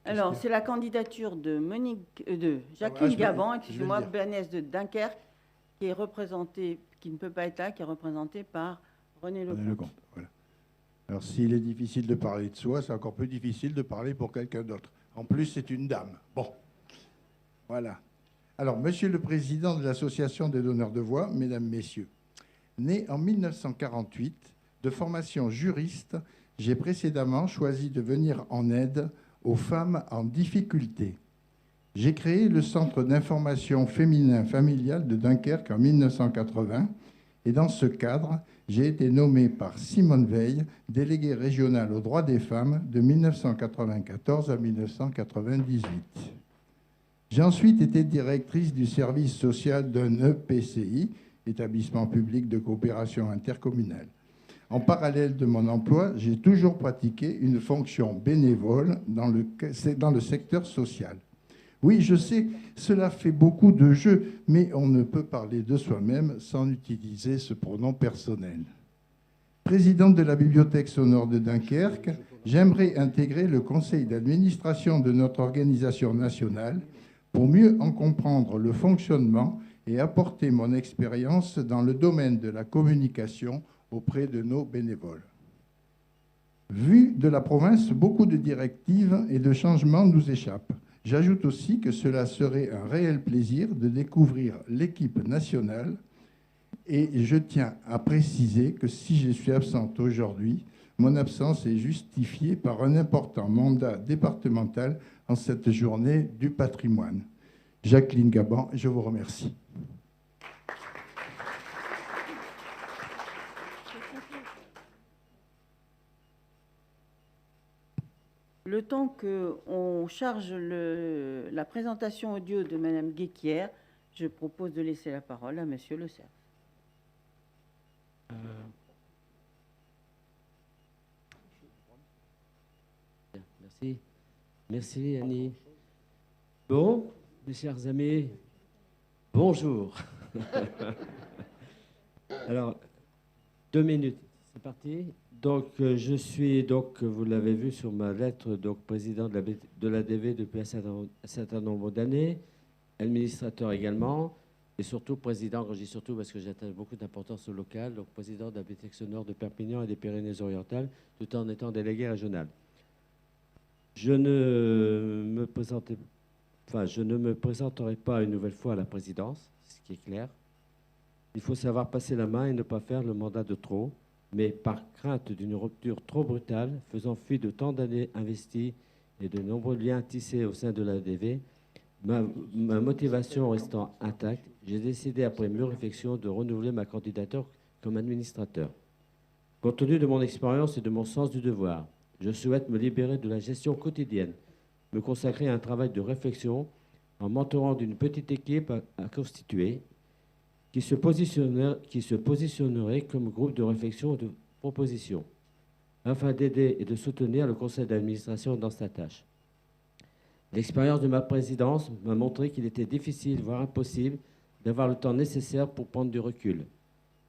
Alors, c'est la candidature de Jacqueline Gabon, excusez-moi, BNS de Dunkerque, qui est représentée, qui ne peut pas être là, qui est représentée par René Lecomte. Voilà. Alors, s'il est difficile de parler de soi, c'est encore plus difficile de parler pour quelqu'un d'autre. En plus, c'est une dame. Bon, voilà. Alors, Monsieur le Président de l'Association des donneurs de voix, Mesdames, Messieurs, né en 1948, de formation juriste, j'ai précédemment choisi de venir en aide aux femmes en difficulté. J'ai créé le Centre d'information féminin familial de Dunkerque en 1980 et dans ce cadre, j'ai été nommé par Simone Veil, déléguée régionale aux droits des femmes de 1994 à 1998. J'ai ensuite été directrice du service social d'un EPCI, établissement public de coopération intercommunale. En parallèle de mon emploi, j'ai toujours pratiqué une fonction bénévole dans le secteur social. Oui, je sais, cela fait beaucoup de jeux, mais on ne peut parler de soi-même sans utiliser ce pronom personnel. Présidente de la Bibliothèque sonore de Dunkerque, j'aimerais intégrer le conseil d'administration de notre organisation nationale pour mieux en comprendre le fonctionnement et apporter mon expérience dans le domaine de la communication auprès de nos bénévoles. Vu de la province, beaucoup de directives et de changements nous échappent. J'ajoute aussi que cela serait un réel plaisir de découvrir l'équipe nationale et je tiens à préciser que si je suis absente aujourd'hui, mon absence est justifiée par un important mandat départemental en cette journée du patrimoine. Jacqueline Gabon, je vous remercie. Le temps qu'on charge la présentation audio de Madame Guéquière, je propose de laisser la parole à Monsieur Le Cerf. Merci. Merci, Annie. Bon, mes chers amis, bonjour. Alors, 2 minutes, c'est parti. Donc, je suis, vous l'avez vu sur ma lettre, président de l'ADV depuis un certain nombre d'années, administrateur également, et surtout président, quand je dis surtout parce que j'attache beaucoup d'importance au local, donc président de la Bibliothèque sonore de Perpignan et des Pyrénées-Orientales, tout en étant délégué régional. Je ne me présenterai pas une nouvelle fois à la présidence, ce qui est clair. Il faut savoir passer la main et ne pas faire le mandat de trop, mais par crainte d'une rupture trop brutale, faisant fi de tant d'années investies et de nombreux liens tissés au sein de l'ADV, ma motivation restant intacte, j'ai décidé, après mûre réflexion, de renouveler ma candidature comme administrateur. Compte tenu de mon expérience et de mon sens du devoir, je souhaite me libérer de la gestion quotidienne, me consacrer à un travail de réflexion en m'entourant d'une petite équipe à constituer qui se positionnerait comme groupe de réflexion et de proposition, afin d'aider et de soutenir le conseil d'administration dans sa tâche. L'expérience de ma présidence m'a montré qu'il était difficile, voire impossible, d'avoir le temps nécessaire pour prendre du recul.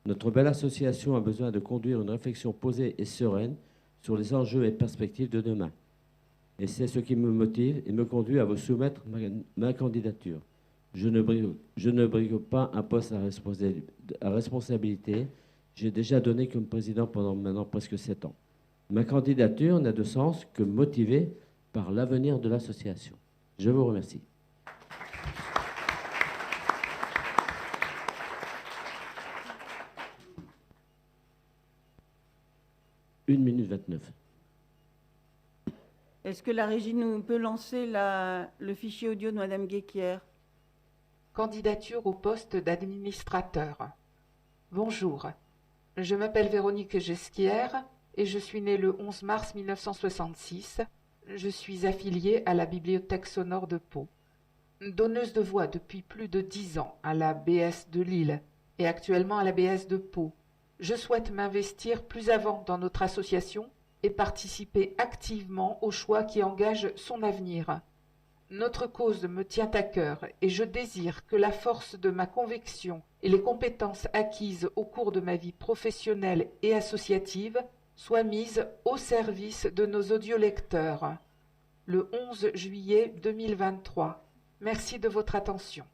Notre belle association a besoin de conduire une réflexion posée et sereine sur les enjeux et perspectives de demain. Et c'est ce qui me motive et me conduit à vous soumettre ma candidature. Je ne brigue pas un poste à responsabilité. J'ai déjà donné comme président pendant maintenant presque 7 ans. Ma candidature n'a de sens que motivée par l'avenir de l'association. Je vous remercie. Une minute 29. Est-ce que la régie nous peut lancer le fichier audio de Madame Guéquière? Candidature au poste d'administrateur. Bonjour, je m'appelle Véronique Gesquière et je suis née le 11 mars 1966. Je suis affiliée à la Bibliothèque sonore de Pau. donneuse de voix depuis plus de 10 ans à la BS de Lille et actuellement à la BS de Pau, je souhaite m'investir plus avant dans notre association et participer activement aux choix qui engagent son avenir. Notre cause me tient à cœur et je désire que la force de ma conviction et les compétences acquises au cours de ma vie professionnelle et associative soient mises au service de nos audiolecteurs. Le 11 juillet 2023. Merci de votre attention.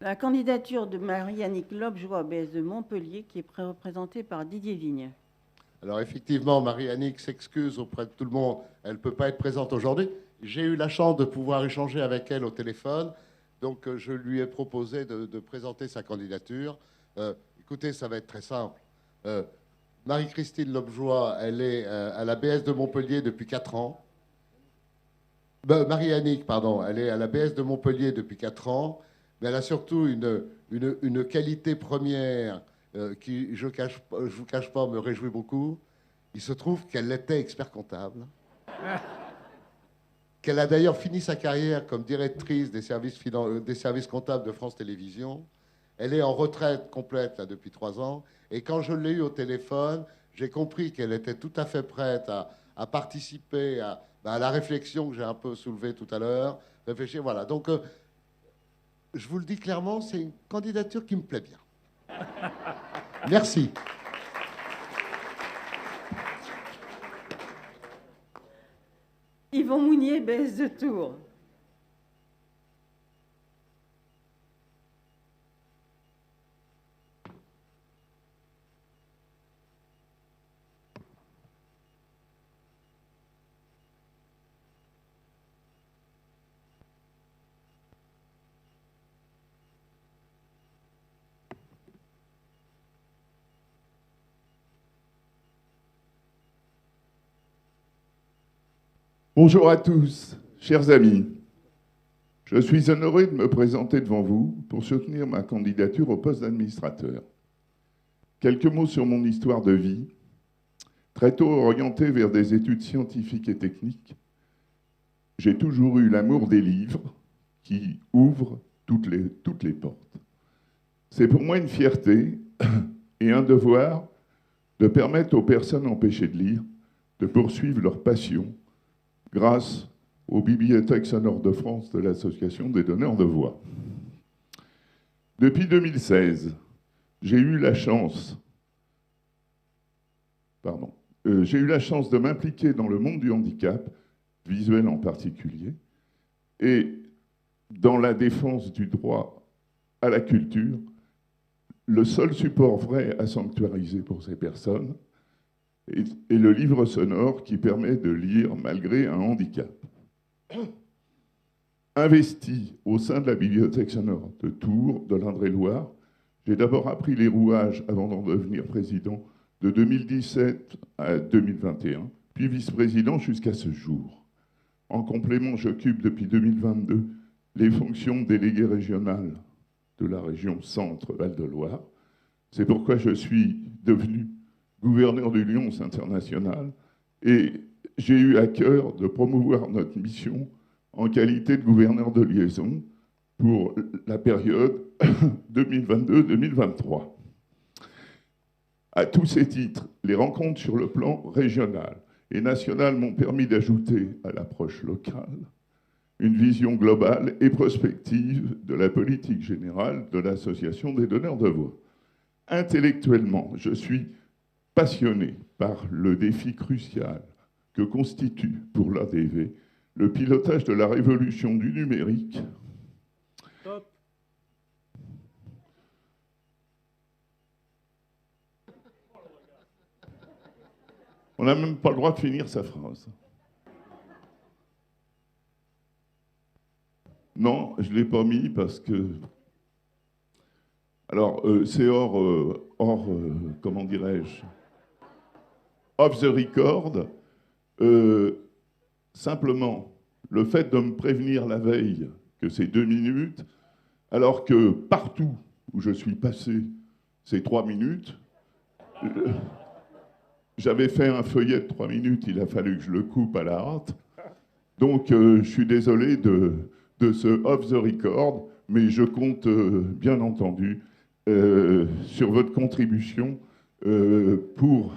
La candidature de Marie-Annick Lobjoie, BS de Montpellier, qui est représentée par Didier Vigne. Alors effectivement, Marie-Annick s'excuse auprès de tout le monde. Elle ne peut pas être présente aujourd'hui. J'ai eu la chance de pouvoir échanger avec elle au téléphone. Donc je lui ai proposé de présenter sa candidature. Écoutez, ça va être très simple. Marie-Christine Lobjoie, elle est à la BS de Montpellier depuis 4 ans. Marie-Annick, pardon, elle est à la BS de Montpellier depuis 4 ans. Mais elle a surtout une qualité première qui, je ne vous cache pas, me réjouit beaucoup. Il se trouve qu'elle était expert comptable, qu'elle a d'ailleurs fini sa carrière comme directrice des services comptables de France Télévisions. Elle est en retraite complète là, depuis 3 ans. Et quand je l'ai eue au téléphone, j'ai compris qu'elle était tout à fait prête à participer à la réflexion que j'ai un peu soulevée tout à l'heure. Réfléchir, voilà. Donc, je vous le dis clairement, c'est une candidature qui me plaît bien. Merci. Yvon Mounier, BS de Tours. Bonjour à tous, chers amis. Je suis honoré de me présenter devant vous pour soutenir ma candidature au poste d'administrateur. Quelques mots sur mon histoire de vie. Très tôt orienté vers des études scientifiques et techniques, j'ai toujours eu l'amour des livres qui ouvrent toutes les portes. C'est pour moi une fierté et un devoir de permettre aux personnes empêchées de lire de poursuivre leur passion grâce aux bibliothèques sonores de France de l'Association des donneurs de voix. Depuis 2016, j'ai eu la chance de m'impliquer dans le monde du handicap, visuel en particulier, et dans la défense du droit à la culture, le seul support vrai à sanctuariser pour ces personnes est le livre sonore qui permet de lire malgré un handicap. Investi au sein de la bibliothèque sonore de Tours, de l'Indre-et-Loire, j'ai d'abord appris les rouages avant d'en devenir président de 2017 à 2021, puis vice-président jusqu'à ce jour. En complément, j'occupe depuis 2022 les fonctions de délégué régional de la région Centre-Val de Loire. C'est pourquoi je suis devenu gouverneur du Lyons international, et j'ai eu à cœur de promouvoir notre mission en qualité de gouverneur de liaison pour la période 2022-2023. À tous ces titres, les rencontres sur le plan régional et national m'ont permis d'ajouter à l'approche locale une vision globale et prospective de la politique générale de l'Association des donneurs de voix. Intellectuellement, je suis passionné par le défi crucial que constitue pour l'ADV le pilotage de la révolution du numérique. Stop. On n'a même pas le droit de finir sa phrase. Non, je ne l'ai pas mis parce que... Alors, c'est comment dirais-je, off the record. Simplement, le fait de me prévenir la veille que c'est 2 minutes, alors que partout où je suis passé, c'est 3 minutes, J'avais fait un feuillet de 3 minutes, il a fallu que je le coupe à la hâte. Donc, je suis désolé de ce off the record, mais je compte, bien entendu, sur votre contribution pour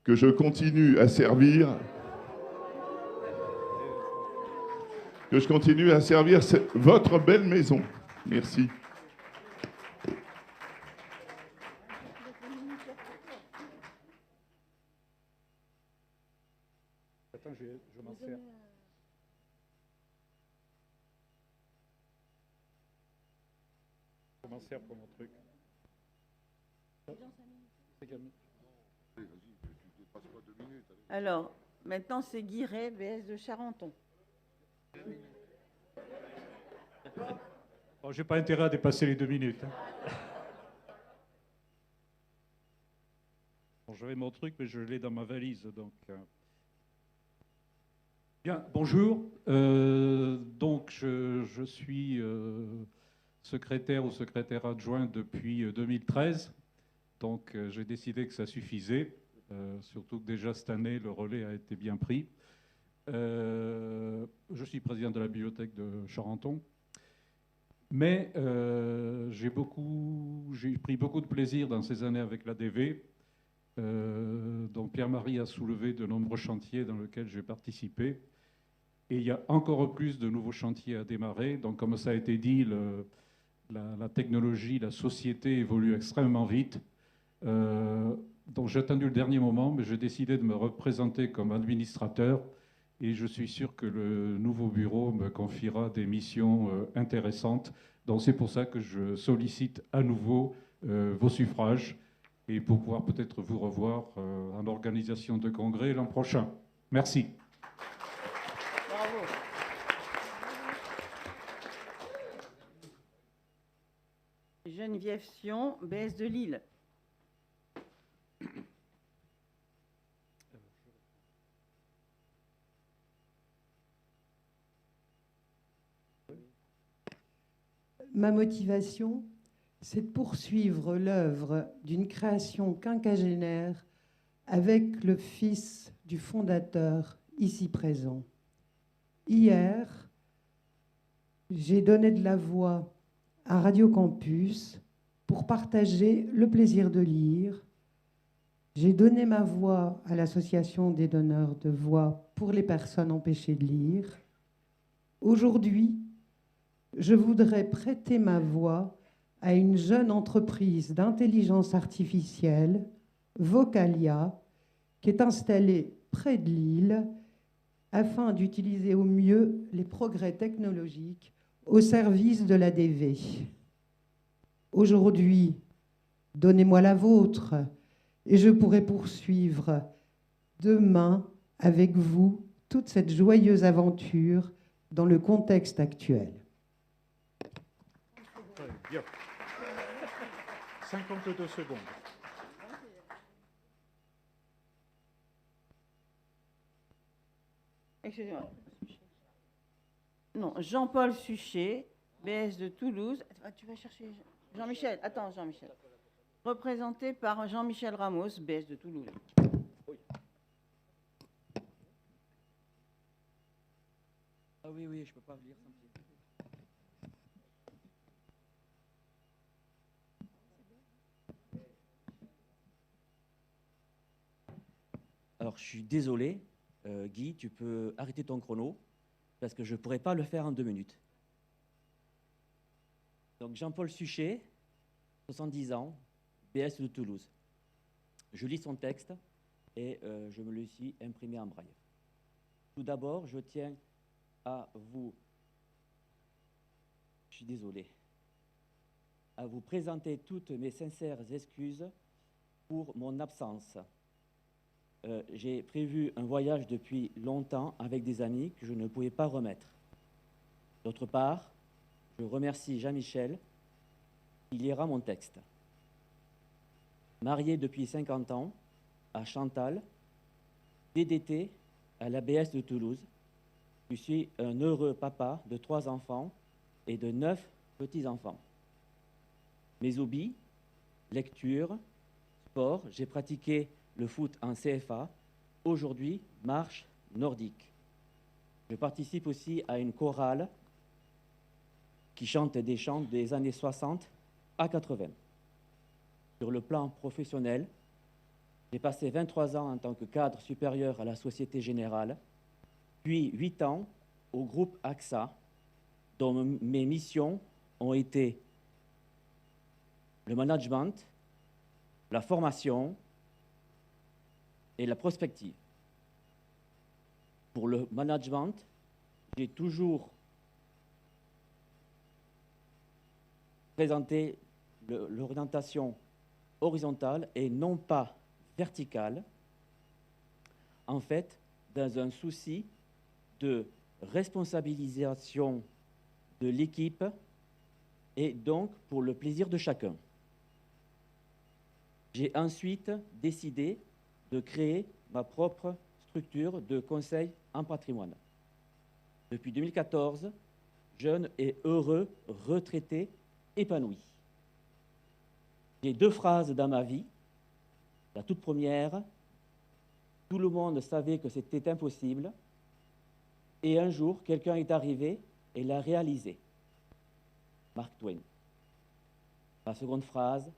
que je continue à servir votre belle maison. Merci. Attends, je m'en sers. Je m'en sers pour mon truc. Alors, maintenant, c'est Guiret, BS de Charenton. Bon, j'ai pas intérêt à dépasser les 2 minutes. Hein. Bon, j'avais mon truc, mais je l'ai dans ma valise, donc... Bien, bonjour. Donc, je suis secrétaire ou secrétaire adjoint depuis 2013. Donc, j'ai décidé que ça suffisait, surtout que déjà cette année, le relais a été bien pris. Je suis président de la bibliothèque de Charenton. Mais j'ai pris beaucoup de plaisir dans ces années avec l'ADV. Donc, Pierre-Marie a soulevé de nombreux chantiers dans lesquels j'ai participé. Et il y a encore plus de nouveaux chantiers à démarrer. Donc, comme ça a été dit, la technologie, la société évolue extrêmement vite. Donc, j'ai attendu le dernier moment, mais j'ai décidé de me représenter comme administrateur. Et je suis sûr que le nouveau bureau me confiera des missions intéressantes. Donc, c'est pour ça que je sollicite à nouveau vos suffrages et pour pouvoir peut-être vous revoir en organisation de congrès l'an prochain. Merci. Bravo. Geneviève Sion, BS de Lille. Ma motivation, c'est de poursuivre l'œuvre d'une création quinquagénaire avec le fils du fondateur ici présent. Hier, j'ai donné de la voix à Radio Campus pour partager le plaisir de lire. J'ai donné ma voix à l'Association des donneurs de voix pour les personnes empêchées de lire. Aujourd'hui, je voudrais prêter ma voix à une jeune entreprise d'intelligence artificielle, Vocalia, qui est installée près de Lille afin d'utiliser au mieux les progrès technologiques au service de l'ADV. Aujourd'hui, donnez-moi la vôtre et je pourrai poursuivre demain avec vous toute cette joyeuse aventure dans le contexte actuel. Bien. 52 secondes. Excusez-moi. Non, Jean-Paul Suchet, BS de Toulouse. Tu vas chercher Jean-Michel. Attends, Jean-Michel. Représenté par Jean-Michel Ramos, BS de Toulouse. Ah oui, oui, je peux pas lire sans pied. Alors, je suis désolé, Guy, tu peux arrêter ton chrono, parce que je ne pourrais pas le faire en 2 minutes. Donc, Jean-Paul Suchet, 70 ans, BS de Toulouse. Je lis son texte et je me le suis imprimé en braille. Tout d'abord, je tiens à vous... Je suis désolé. À vous présenter toutes mes sincères excuses pour mon absence. J'ai prévu un voyage depuis longtemps avec des amis que je ne pouvais pas remettre. D'autre part, je remercie Jean-Michel qui lira mon texte. Marié depuis 50 ans à Chantal, DDT à l'ABS de Toulouse, je suis un heureux papa de 3 enfants et de 9 petits-enfants. Mes hobbies, lecture, sport, j'ai pratiqué le foot en CFA, aujourd'hui marche nordique. Je participe aussi à une chorale qui chante des chants des années 60 à 80. Sur le plan professionnel, j'ai passé 23 ans en tant que cadre supérieur à la Société Générale, puis 8 ans au groupe AXA, dont mes missions ont été le management, la formation et la prospective. Pour le management, j'ai toujours présenté l'orientation horizontale et non pas verticale, en fait, dans un souci de responsabilisation de l'équipe et donc pour le plaisir de chacun. J'ai ensuite décidé de créer ma propre structure de conseil en patrimoine. Depuis 2014, jeune et heureux retraité épanoui. J'ai 2 phrases dans ma vie. La toute première, tout le monde savait que c'était impossible et un jour, quelqu'un est arrivé et l'a réalisé. Mark Twain. La seconde phrase,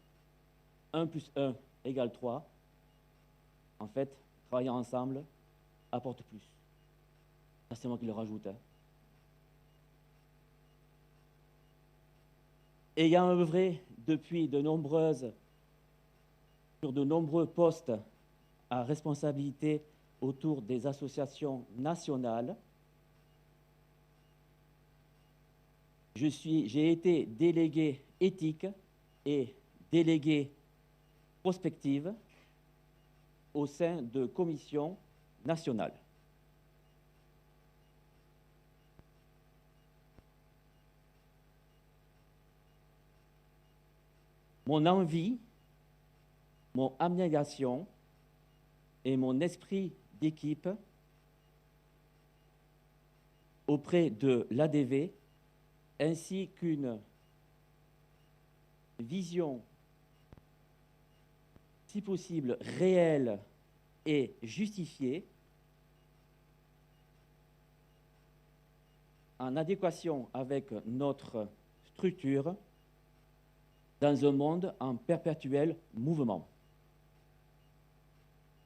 1 plus 1 égale 3. En fait, travailler ensemble apporte plus. Ça, c'est moi qui le rajoute. Ayant œuvré depuis sur de nombreux postes à responsabilité autour des associations nationales, j'ai été délégué éthique et délégué prospective au sein de commissions nationales. Mon envie, mon abnégation et mon esprit d'équipe auprès de l'ADV, ainsi qu'une vision, si possible, réelle et justifiée, en adéquation avec notre structure, dans un monde en perpétuel mouvement.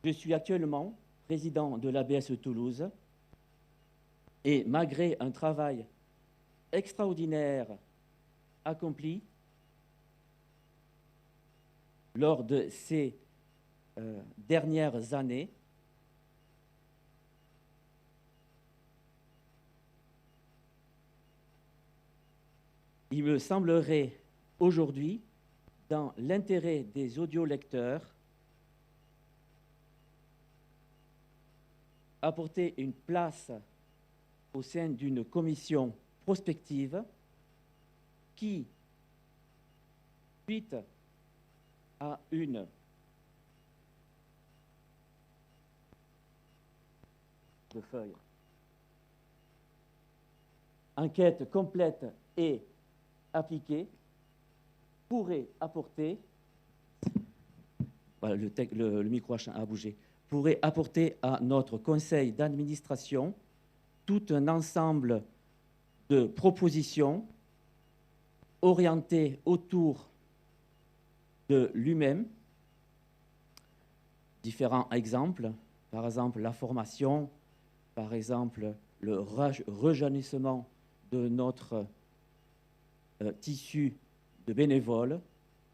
Je suis actuellement président de l'ABS Toulouse et malgré un travail extraordinaire accompli lors de ces dernières années, il me semblerait aujourd'hui, dans l'intérêt des audiolecteurs, apporter une place au sein d'une commission prospective qui, suite à une enquête complète et appliquée, pourrait apporter, voilà, le micro a bougé, pourrait apporter à notre conseil d'administration tout un ensemble de propositions orientées autour de lui-même. Différents exemples, par exemple la formation, par exemple le rejeunissement de notre tissu de bénévoles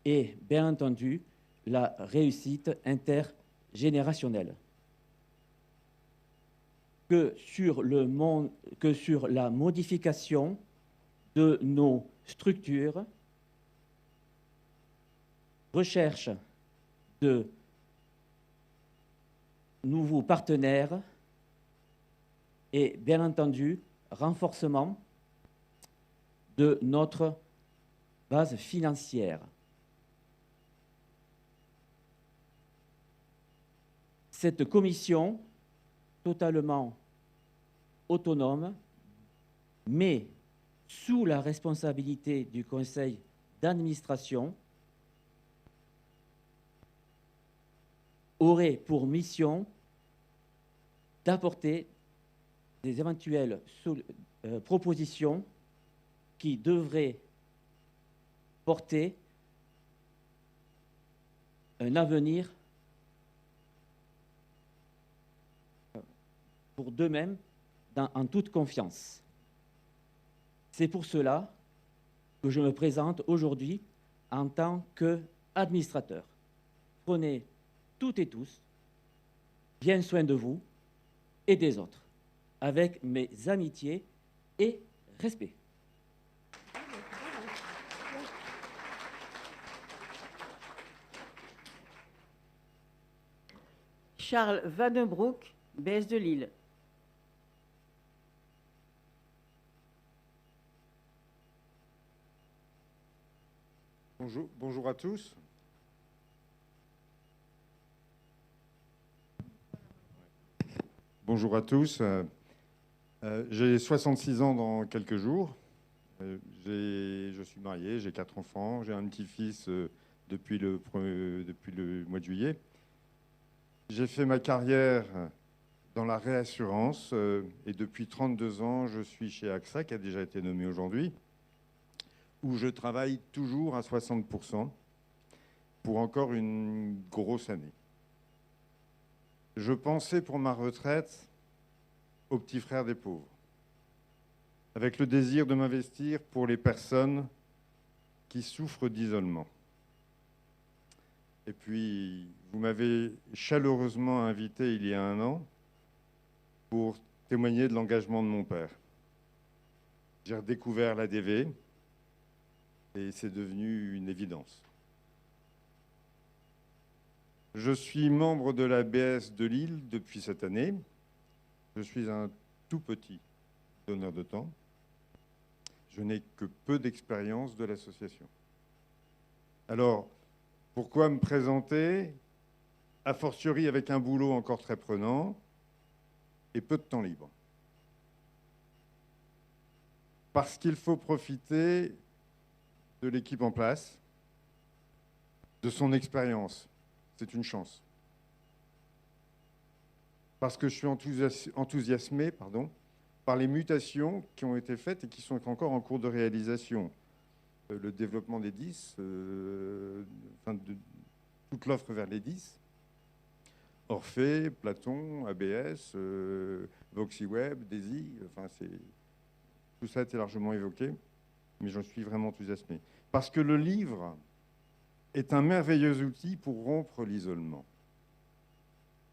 et, bien entendu, la réussite intergénérationnelle. Que sur la modification de nos structures, recherche de nouveaux partenaires et, bien entendu, renforcement de notre base financière. Cette commission, totalement autonome, mais sous la responsabilité du conseil d'administration, aurait pour mission d'apporter des éventuelles propositions qui devraient porter un avenir pour d'eux-mêmes en toute confiance. C'est pour cela que je me présente aujourd'hui en tant qu'administrateur. Prenez toutes et tous bien soin de vous et des autres, avec mes amitiés et respect. Charles Vadenbroek, BS de Lille. Bonjour à tous. Bonjour à tous. J'ai 66 ans dans quelques jours. Je suis marié, j'ai 4 enfants, j'ai un petit-fils depuis le mois de juillet. J'ai fait ma carrière dans la réassurance et depuis 32 ans, je suis chez AXA, qui a déjà été nommé aujourd'hui, où je travaille toujours à 60% pour encore une grosse année. Je pensais pour ma retraite aux petits frères des pauvres, avec le désir de m'investir pour les personnes qui souffrent d'isolement. Et puis, vous m'avez chaleureusement invité il y a 1 an pour témoigner de l'engagement de mon père. J'ai redécouvert l'ADV et c'est devenu une évidence. Je suis membre de la BS de Lille depuis cette année. Je suis un tout petit donneur de temps. Je n'ai que peu d'expérience de l'association. Alors, pourquoi me présenter, a fortiori avec un boulot encore très prenant et peu de temps libre? Parce qu'il faut profiter de l'équipe en place, de son expérience. C'est une chance. Parce que je suis enthousiasmé par les mutations qui ont été faites et qui sont encore en cours de réalisation. Le développement des 10, toute l'offre vers les 10, Orphée, Platon, ABS, VoxyWeb, DAISY, tout ça a été largement évoqué, mais j'en suis vraiment enthousiasmé. Parce que le livre est un merveilleux outil pour rompre l'isolement.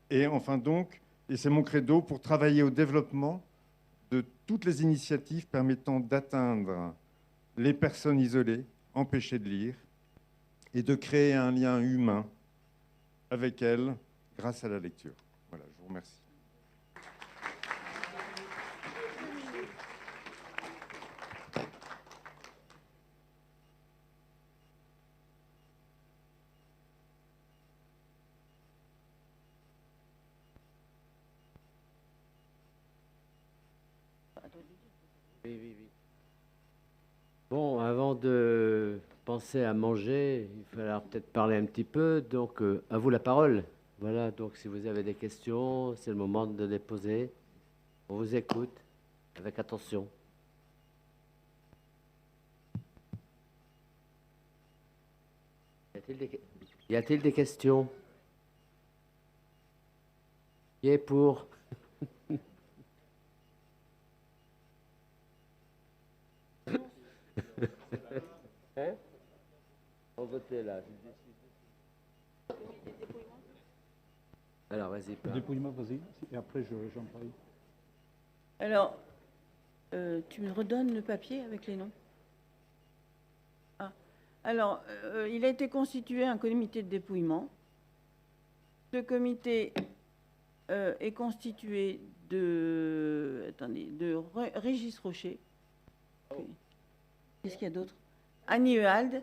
Et enfin donc, et c'est mon credo, pour travailler au développement de toutes les initiatives permettant d'atteindre les personnes isolées, empêchées de lire, et de créer un lien humain avec elles grâce à la lecture. Voilà, je vous remercie. Oui. Bon, avant de penser à manger, il va falloir peut-être parler un petit peu. Donc, à vous la parole. Voilà, donc si vous avez des questions, c'est le moment de les poser. On vous écoute avec attention. Y a-t-il des questions? Qui est pour? Hein? On votait là. Alors, vas-y. Dépouillement, vas-y. Et après, j'en parle. Alors, tu me redonnes le papier avec les noms? Ah. Alors, il a été constitué un comité de dépouillement. Ce comité est constitué de... Attendez, de Régis Rocher. Qu'est-ce qu'il y a d'autre? Annie Euhalde,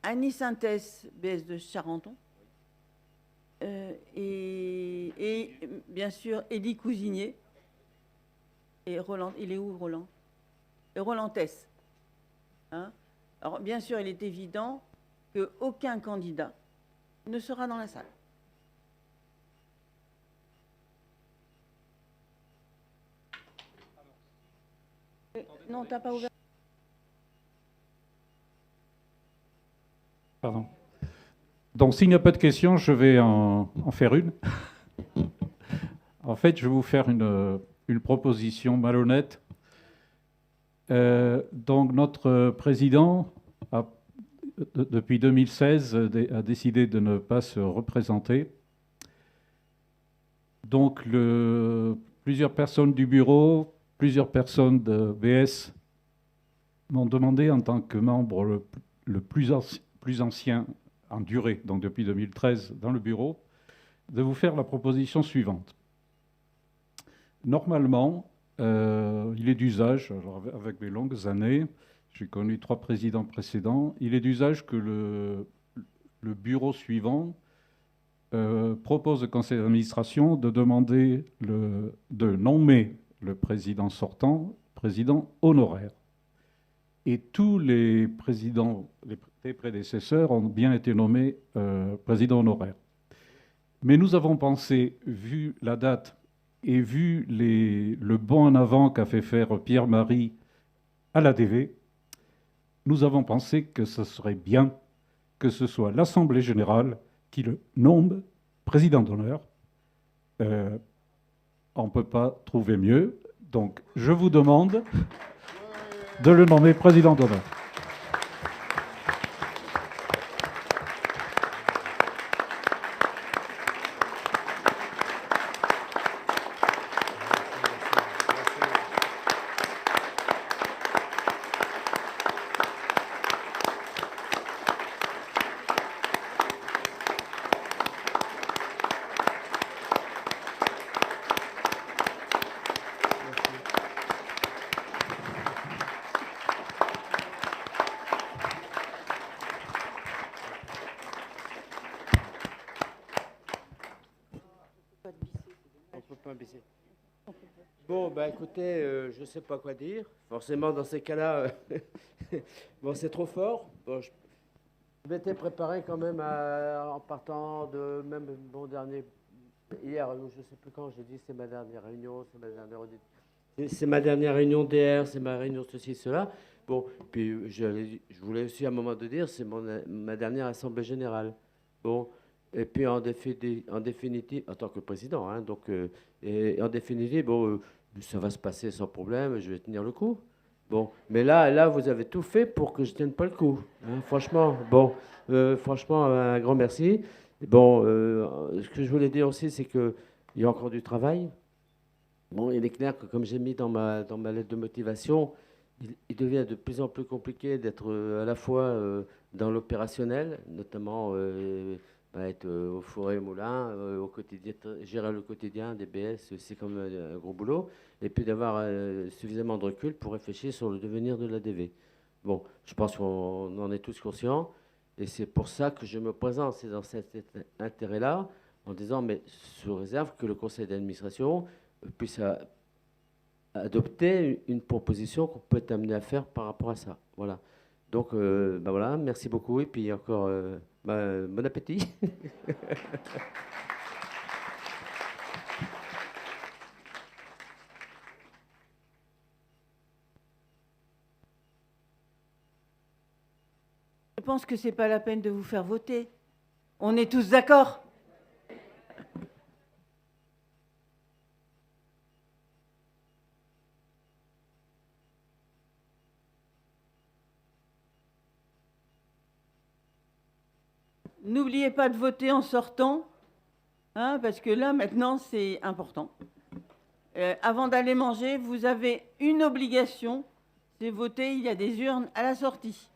Annie Synthès, BS de Charenton, et bien sûr Élie Cousinier, et Roland. Il est où, Roland? Et Roland Tess. Hein? Alors, bien sûr, il est évident qu'aucun candidat ne sera dans la salle. Non, t'as pas ouvert. Pardon. Donc, s'il n'y a pas de questions, je vais en faire une. En fait, je vais vous faire une proposition malhonnête. Donc, notre président, depuis 2016, a décidé de ne pas se représenter. Donc, plusieurs personnes du bureau, plusieurs personnes de BS m'ont demandé, en tant que membre le plus ancien en durée, donc depuis 2013 dans le bureau, de vous faire la proposition suivante. Normalement, il est d'usage, avec mes longues années, j'ai connu 3 présidents précédents, il est d'usage que le bureau suivant propose au conseil d'administration de demander de nommer le président sortant, président honoraire. Et tous les présidents, les prédécesseurs ont bien été nommés président honoraire. Mais nous avons pensé, vu la date et vu le bond en avant qu'a fait faire Pierre-Marie à l'ADV, nous avons pensé que ce serait bien que ce soit l'Assemblée générale qui le nomme président d'honneur. On ne peut pas trouver mieux. Donc, je vous demande de le nommer président d'honneur. Bon, bah écoutez, je ne sais pas quoi dire. Forcément, dans ces cas-là, bon, c'est trop fort. Bon, je m'étais préparé quand même en partant de même mon dernier. Hier, je ne sais plus quand, j'ai dit c'est ma dernière réunion, c'est ma dernière réunion DR, c'est ma réunion ceci, cela. Bon, puis je voulais aussi à un moment de dire, c'est ma dernière assemblée générale. Bon. Et puis en définitive, en tant que président, hein, donc, et en définitive, bon, ça va se passer sans problème, je vais tenir le coup. Bon, mais là, vous avez tout fait pour que je tienne pas le coup. Hein, franchement, bon, franchement, un grand merci. Bon, ce que je voulais dire aussi, c'est qu'il y a encore du travail. Bon, il est clair que comme j'ai mis dans ma lettre de motivation, il devient de plus en plus compliqué d'être à la fois dans l'opérationnel, notamment être au four et au moulin, au quotidien, gérer le quotidien des BS, c'est comme un gros boulot, et puis d'avoir suffisamment de recul pour réfléchir sur le devenir de l'ADV. Bon, je pense qu'on en est tous conscients, et c'est pour ça que je me présente, c'est dans cet intérêt-là, en disant, mais sous réserve que le conseil d'administration puisse adopter une proposition qu'on peut être amené à faire par rapport à ça. Voilà. Donc, voilà, merci beaucoup, et puis encore... bon appétit. Je pense que ce n'est pas la peine de vous faire voter. On est tous d'accord. N'oubliez pas de voter en sortant, hein, parce que là, maintenant, c'est important. Avant d'aller manger, vous avez une obligation, c'est voter, il y a des urnes à la sortie.